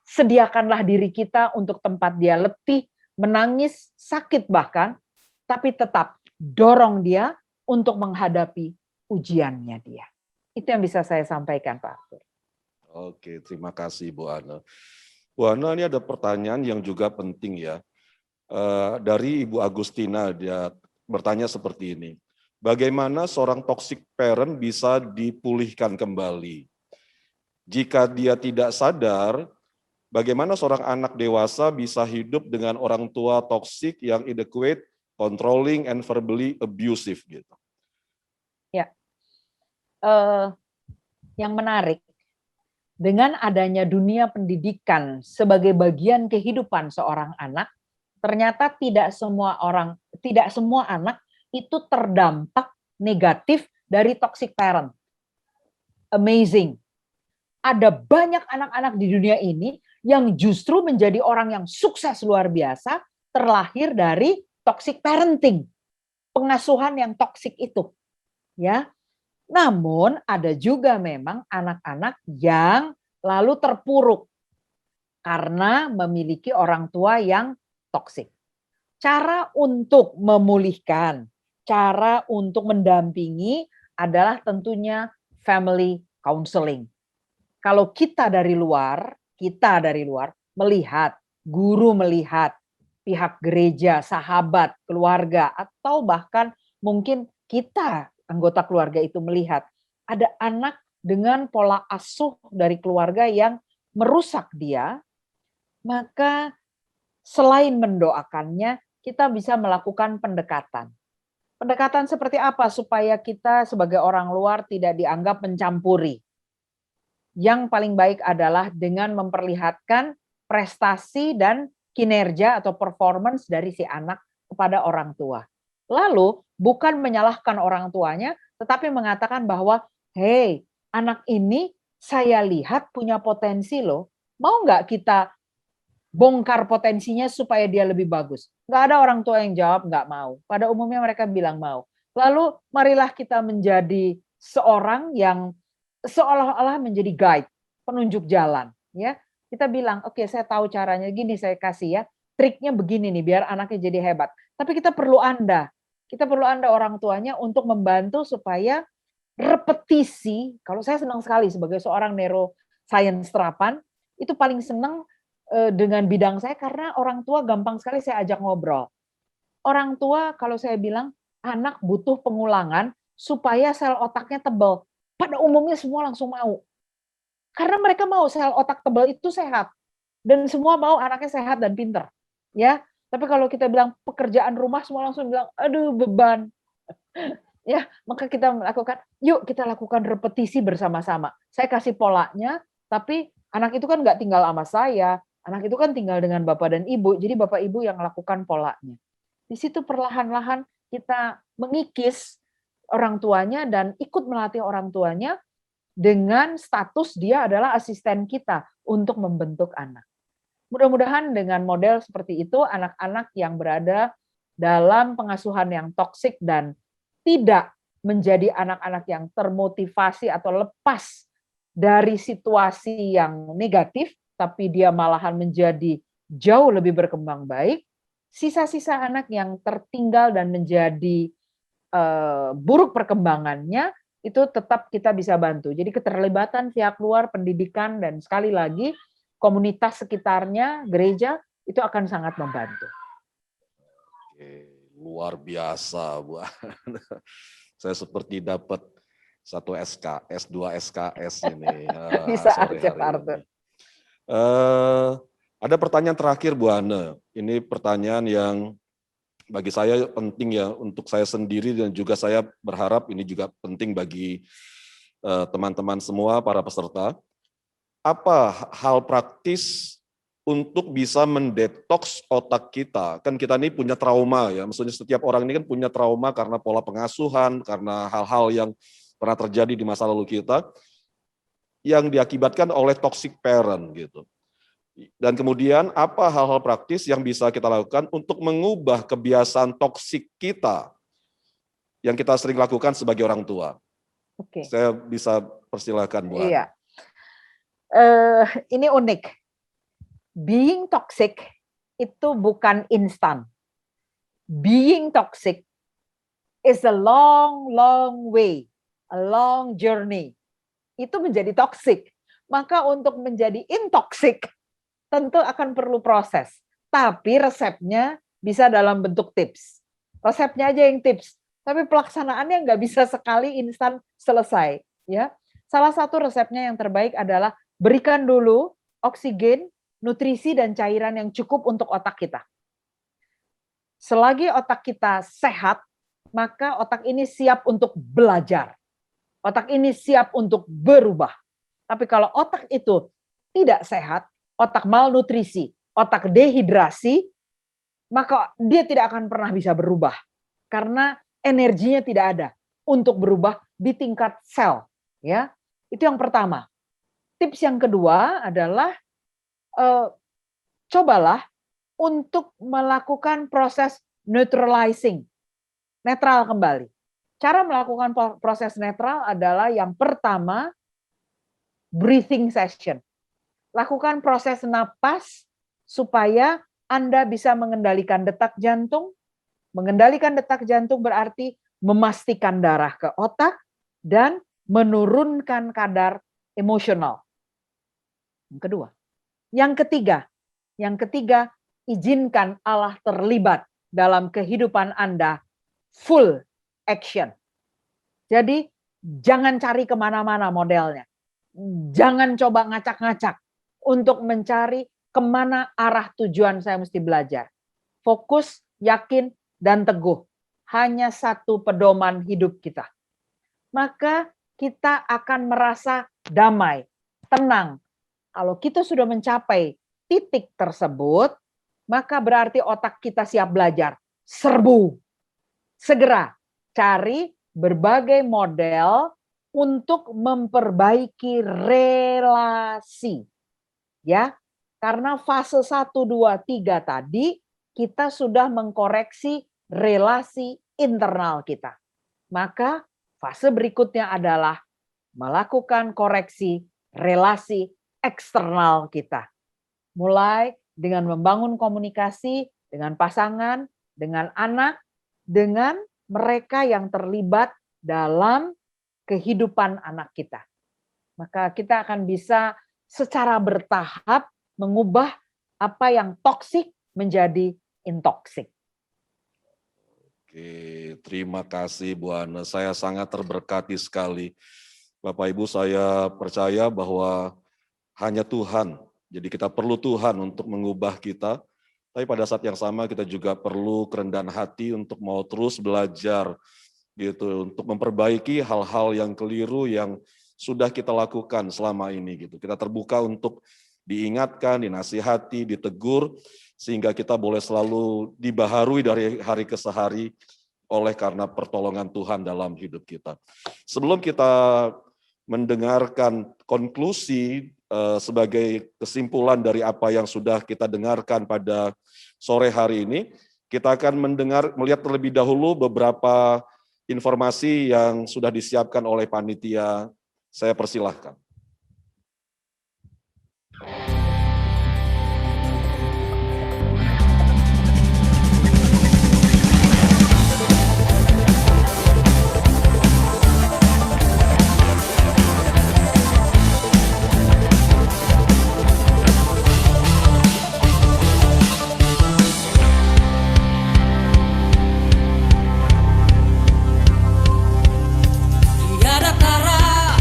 sediakanlah diri kita untuk tempat dia letih, menangis, sakit bahkan, tapi tetap dorong dia untuk menghadapi ujiannya dia. Itu yang bisa saya sampaikan, Pak Arthur. Oke, terima kasih Bu Ana. Bu Ana, ini ada pertanyaan yang juga penting ya. Dari Ibu Agustina, dia bertanya seperti ini. Bagaimana seorang toxic parent bisa dipulihkan kembali? Jika dia tidak sadar, bagaimana seorang anak dewasa bisa hidup dengan orang tua toksik yang inadequate, controlling, and verbally abusive gitu? Ya, yang menarik, dengan adanya dunia pendidikan sebagai bagian kehidupan seorang anak, ternyata tidak semua anak itu terdampak negatif dari toxic parent. Amazing. Ada banyak anak-anak di dunia ini yang justru menjadi orang yang sukses luar biasa terlahir dari toxic parenting. Pengasuhan yang toksik itu. Ya. Namun ada juga memang anak-anak yang lalu terpuruk karena memiliki orang tua yang toksik. Cara untuk memulihkan, cara untuk mendampingi adalah tentunya family counseling. Kalau kita dari luar melihat, guru melihat, pihak gereja, sahabat, keluarga, atau bahkan mungkin kita anggota keluarga itu melihat ada anak dengan pola asuh dari keluarga yang merusak dia, maka selain mendoakannya, kita bisa melakukan pendekatan. Pendekatan seperti apa supaya kita sebagai orang luar tidak dianggap mencampuri? Yang paling baik adalah dengan memperlihatkan prestasi dan kinerja atau performance dari si anak kepada orang tua. Lalu bukan menyalahkan orang tuanya, tetapi mengatakan bahwa, hey, anak ini saya lihat punya potensi loh. Mau nggak kita bongkar potensinya supaya dia lebih bagus? Nggak ada orang tua yang jawab nggak mau. Pada umumnya mereka bilang mau. Lalu marilah kita menjadi seorang yang seolah-olah menjadi guide, penunjuk jalan. Ya, kita bilang, oke, saya tahu caranya gini, saya kasih ya. Triknya begini nih, biar anaknya jadi hebat. Tapi kita perlu Anda orang tuanya untuk membantu supaya repetisi. Kalau saya senang sekali sebagai seorang neuroscience terapan, itu paling senang dengan bidang saya karena orang tua gampang sekali saya ajak ngobrol. Orang tua kalau saya bilang anak butuh pengulangan supaya sel otaknya tebal. Pada umumnya semua langsung mau. Karena mereka mau sel otak tebal itu sehat. Dan semua mau anaknya sehat dan pinter. Ya, tapi kalau kita bilang pekerjaan rumah semua langsung bilang, aduh beban. Ya, maka kita yuk kita lakukan repetisi bersama-sama. Saya kasih polanya, tapi anak itu kan nggak tinggal sama saya. Anak itu kan tinggal dengan bapak dan ibu. Jadi bapak ibu yang lakukan polanya. Di situ perlahan-lahan kita mengikis orang tuanya dan ikut melatih orang tuanya dengan status dia adalah asisten kita untuk membentuk anak. Mudah-mudahan dengan model seperti itu anak-anak yang berada dalam pengasuhan yang toksik dan tidak menjadi anak-anak yang termotivasi atau lepas dari situasi yang negatif, tapi dia malahan menjadi jauh lebih berkembang baik, sisa-sisa anak yang tertinggal dan menjadi buruk perkembangannya, itu tetap kita bisa bantu. Jadi keterlibatan pihak luar, pendidikan, dan sekali lagi komunitas sekitarnya, gereja, itu akan sangat membantu. Oke, luar biasa, Bu. Saya seperti dapat satu SKS, 2 SKS ini. Bisa sore aja, hari Pak Arthur. ini. Ada pertanyaan terakhir Bu Hana. Ini pertanyaan yang bagi saya penting ya untuk saya sendiri dan juga saya berharap ini juga penting bagi teman-teman semua para peserta. Apa hal praktis untuk bisa mendetoks otak kita? Kan kita ini punya trauma ya, maksudnya setiap orang ini kan punya trauma karena pola pengasuhan, karena hal-hal yang pernah terjadi di masa lalu kita yang diakibatkan oleh toxic parent gitu. Dan kemudian apa hal-hal praktis yang bisa kita lakukan untuk mengubah kebiasaan toksik kita yang kita sering lakukan sebagai orang tua? Oke. Saya bisa persilakan Bu Hana. Iya. Ini unik. Being toxic itu bukan instan. Being toxic is a long, long way, a long journey. Itu menjadi toxic. Maka untuk menjadi intoxic tentu akan perlu proses. Tapi resepnya bisa dalam bentuk tips. Resepnya aja yang tips. Tapi pelaksanaannya nggak bisa sekali instan selesai. Ya, salah satu resepnya yang terbaik adalah berikan dulu oksigen, nutrisi, dan cairan yang cukup untuk otak kita. Selagi otak kita sehat, maka otak ini siap untuk belajar. Otak ini siap untuk berubah. Tapi kalau otak itu tidak sehat, otak malnutrisi, otak dehidrasi, maka dia tidak akan pernah bisa berubah. Karena energinya tidak ada untuk berubah di tingkat sel. Ya, itu yang pertama. Tips yang kedua adalah cobalah untuk melakukan proses neutralizing, netral kembali. Cara melakukan proses netral adalah yang pertama, breathing session. Lakukan proses napas supaya Anda bisa mengendalikan detak jantung. Mengendalikan detak jantung berarti memastikan darah ke otak dan menurunkan kadar emosional. Yang kedua. Yang ketiga, izinkan Allah terlibat dalam kehidupan Anda full action. Jadi jangan cari kemana-mana modelnya. Jangan coba ngacak-ngacak untuk mencari kemana arah tujuan saya mesti belajar. Fokus, yakin, dan teguh. Hanya satu pedoman hidup kita. Maka kita akan merasa damai, tenang. Kalau kita sudah mencapai titik tersebut, maka berarti otak kita siap belajar. Serbu. Segera cari berbagai model untuk memperbaiki relasi. Ya, karena fase 1, 2, 3 tadi kita sudah mengkoreksi relasi internal kita. Maka fase berikutnya adalah melakukan koreksi relasi eksternal kita. Mulai dengan membangun komunikasi dengan pasangan, dengan anak, dengan mereka yang terlibat dalam kehidupan anak kita. Maka kita akan bisa secara bertahap mengubah apa yang toksik menjadi intoksik. Oke, terima kasih Bu Hana. Saya sangat terberkati sekali. Bapak Ibu, saya percaya bahwa hanya Tuhan. Jadi kita perlu Tuhan untuk mengubah kita. Tapi pada saat yang sama kita juga perlu kerendahan hati untuk mau terus belajar gitu, untuk memperbaiki hal-hal yang keliru yang sudah kita lakukan selama ini gitu. Kita terbuka untuk diingatkan, dinasihati, ditegur, sehingga kita boleh selalu dibaharui dari hari ke hari oleh karena pertolongan Tuhan dalam hidup kita. Sebelum kita mendengarkan konklusi sebagai kesimpulan dari apa yang sudah kita dengarkan pada sore hari ini, kita akan melihat terlebih dahulu beberapa informasi yang sudah disiapkan oleh panitia. Saya persilahkan. Tiada tara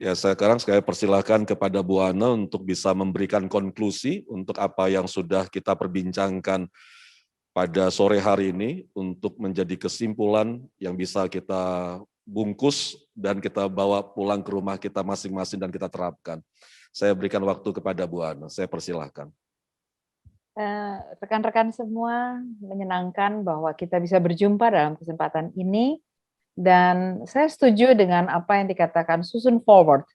Ya, sekarang saya persilahkan kepada Bu Ana untuk bisa memberikan konklusi untuk apa yang sudah kita perbincangkan pada sore hari ini untuk menjadi kesimpulan yang bisa kita bungkus dan kita bawa pulang ke rumah kita masing-masing dan kita terapkan. Saya berikan waktu kepada Bu Ana, saya persilahkan. Rekan-rekan semua, menyenangkan bahwa kita bisa berjumpa dalam kesempatan ini. Dan saya setuju dengan apa yang dikatakan Susan Forward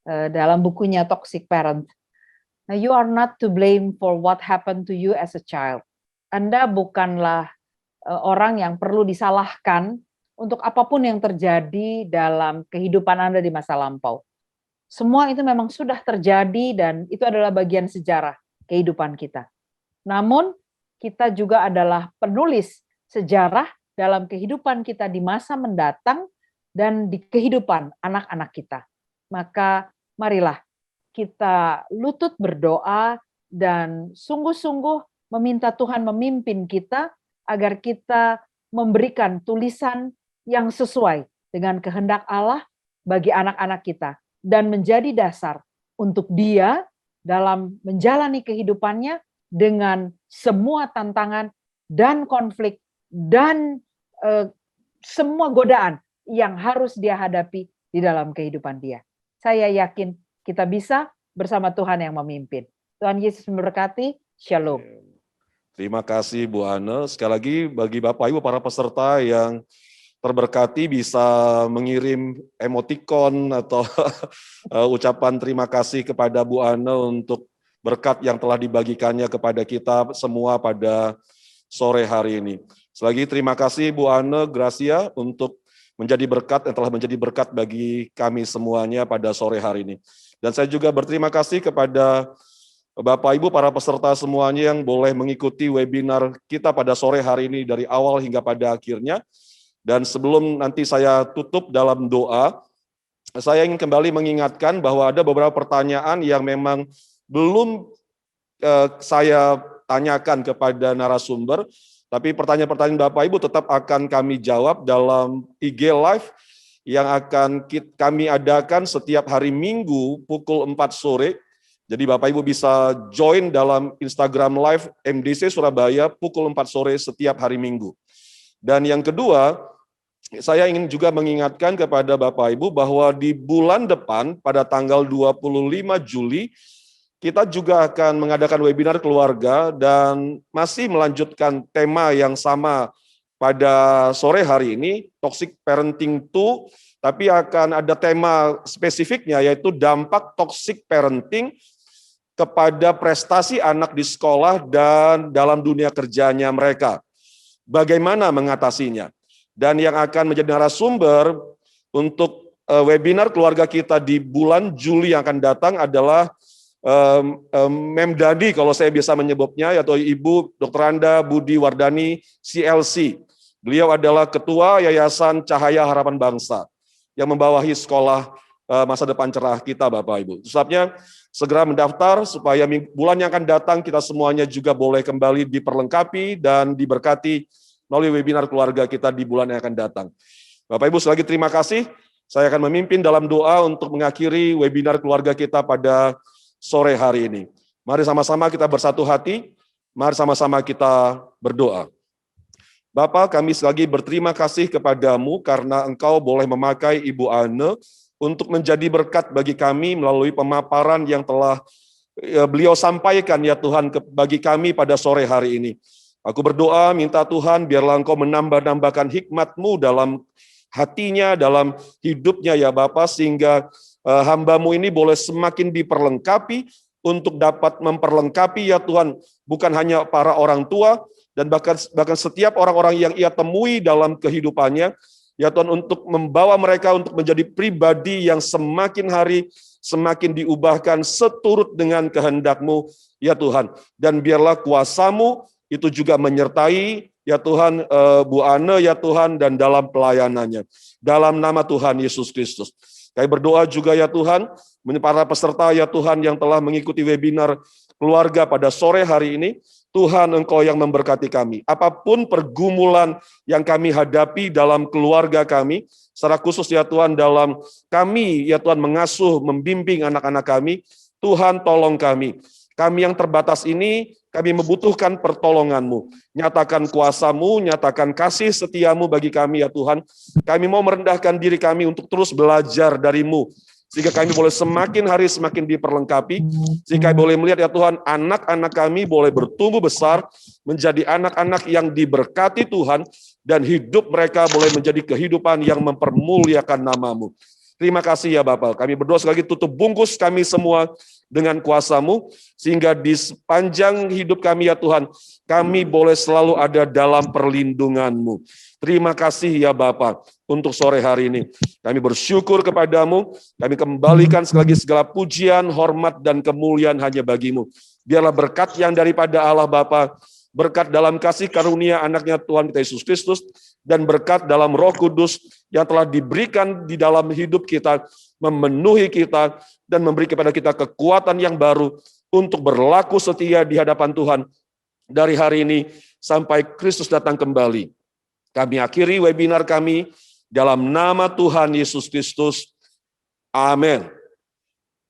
dalam bukunya Toxic Parent. Now, you are not to blame for what happened to you as a child. Anda bukanlah orang yang perlu disalahkan untuk apapun yang terjadi dalam kehidupan Anda di masa lampau. Semua itu memang sudah terjadi dan itu adalah bagian sejarah kehidupan kita. Namun, kita juga adalah penulis sejarah dalam kehidupan kita di masa mendatang dan di kehidupan anak-anak kita. Maka marilah kita lutut berdoa dan sungguh-sungguh meminta Tuhan memimpin kita agar kita memberikan tulisan yang sesuai dengan kehendak Allah bagi anak-anak kita dan menjadi dasar untuk dia dalam menjalani kehidupannya dengan semua tantangan dan konflik dan semua godaan yang harus dia hadapi di dalam kehidupan dia. Saya yakin kita bisa bersama Tuhan yang memimpin. Tuhan Yesus memberkati. Shalom. Terima kasih Bu Ana. Sekali lagi bagi Bapak Ibu para peserta yang terberkati bisa mengirim emotikon atau ucapan terima kasih kepada Bu Ana untuk berkat yang telah dibagikannya kepada kita semua pada sore hari ini. Selagi terima kasih Bu Ana Gracia untuk menjadi berkat yang telah menjadi berkat bagi kami semuanya pada sore hari ini. Dan saya juga berterima kasih kepada Bapak Ibu para peserta semuanya yang boleh mengikuti webinar kita pada sore hari ini dari awal hingga pada akhirnya. Dan sebelum nanti saya tutup dalam doa, saya ingin kembali mengingatkan bahwa ada beberapa pertanyaan yang memang belum saya tanyakan kepada narasumber. Tapi pertanyaan-pertanyaan Bapak Ibu tetap akan kami jawab dalam IG Live yang akan kami adakan setiap hari Minggu pukul 4 sore. Jadi Bapak Ibu bisa join dalam Instagram Live MDC Surabaya pukul 4 sore setiap hari Minggu. Dan yang kedua, saya ingin juga mengingatkan kepada Bapak Ibu bahwa di bulan depan pada tanggal 25 Juli, kita juga akan mengadakan webinar keluarga dan masih melanjutkan tema yang sama pada sore hari ini, Toxic Parenting 2, tapi akan ada tema spesifiknya yaitu dampak toxic parenting kepada prestasi anak di sekolah dan dalam dunia kerjanya mereka. Bagaimana mengatasinya? Dan yang akan menjadi narasumber untuk webinar keluarga kita di bulan Juli yang akan datang adalah Memdadi kalau saya bisa menyebutnya, yaitu Ibu Dr. Anda Budi Wardani CLC. Beliau adalah Ketua Yayasan Cahaya Harapan Bangsa yang membawahi sekolah masa depan cerah kita Bapak Ibu. Sebabnya segera mendaftar supaya bulan yang akan datang kita semuanya juga boleh kembali diperlengkapi dan diberkati melalui webinar keluarga kita di bulan yang akan datang. Bapak Ibu sekali lagi terima kasih. Saya akan memimpin dalam doa untuk mengakhiri webinar keluarga kita pada sore hari ini. Mari sama-sama kita bersatu hati, mari sama-sama kita berdoa. Bapa, kami sekali lagi berterima kasih kepadamu karena Engkau boleh memakai Ibu Ana untuk menjadi berkat bagi kami melalui pemaparan yang telah beliau sampaikan ya Tuhan bagi kami pada sore hari ini. Aku berdoa minta Tuhan biarlah Engkau menambah-nambahkan hikmat-Mu dalam hatinya, dalam hidupnya ya Bapa, sehingga hamba-Mu ini boleh semakin diperlengkapi untuk dapat memperlengkapi ya Tuhan, bukan hanya para orang tua, dan bahkan setiap orang-orang yang ia temui dalam kehidupannya, ya Tuhan, untuk membawa mereka untuk menjadi pribadi yang semakin hari semakin diubahkan seturut dengan kehendak-Mu ya Tuhan. Dan biarlah kuasa-Mu itu juga menyertai ya Tuhan Bu Ana ya Tuhan dan dalam pelayanannya. Dalam nama Tuhan Yesus Kristus. Kami berdoa juga ya Tuhan, para peserta ya Tuhan yang telah mengikuti webinar keluarga pada sore hari ini, Tuhan, Engkau yang memberkati kami. Apapun pergumulan yang kami hadapi dalam keluarga kami, secara khusus ya Tuhan dalam kami, ya Tuhan mengasuh, membimbing anak-anak kami, Tuhan tolong kami. Kami yang terbatas ini, kami membutuhkan pertolongan-Mu. Nyatakan kuasa-Mu, nyatakan kasih setia-Mu bagi kami ya Tuhan. Kami mau merendahkan diri kami untuk terus belajar dari-Mu. Sehingga kami boleh semakin hari semakin diperlengkapi. Sehingga kami boleh melihat ya Tuhan, anak-anak kami boleh bertumbuh besar, menjadi anak-anak yang diberkati Tuhan, dan hidup mereka boleh menjadi kehidupan yang mempermuliakan nama-Mu. Terima kasih ya Bapak. Kami berdoa sekali lagi, tutup bungkus kami semua dengan kuasa-Mu, sehingga di sepanjang hidup kami ya Tuhan, kami boleh selalu ada dalam perlindungan-Mu. Terima kasih ya Bapak untuk sore hari ini. Kami bersyukur kepadamu, kami kembalikan sekali lagi segala pujian, hormat, dan kemuliaan hanya bagi-Mu. Biarlah berkat yang daripada Allah Bapa, berkat dalam kasih karunia anaknya Tuhan kita Yesus Kristus, dan berkat dalam Roh Kudus yang telah diberikan di dalam hidup kita, memenuhi kita, dan memberi kepada kita kekuatan yang baru untuk berlaku setia di hadapan Tuhan dari hari ini sampai Kristus datang kembali. Kami akhiri webinar kami dalam nama Tuhan Yesus Kristus. Amin.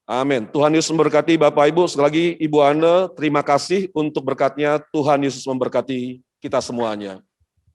Amin. Tuhan Yesus memberkati Bapak Ibu. Sekali lagi Ibu Ana, terima kasih untuk berkatnya. Tuhan Yesus memberkati kita semuanya.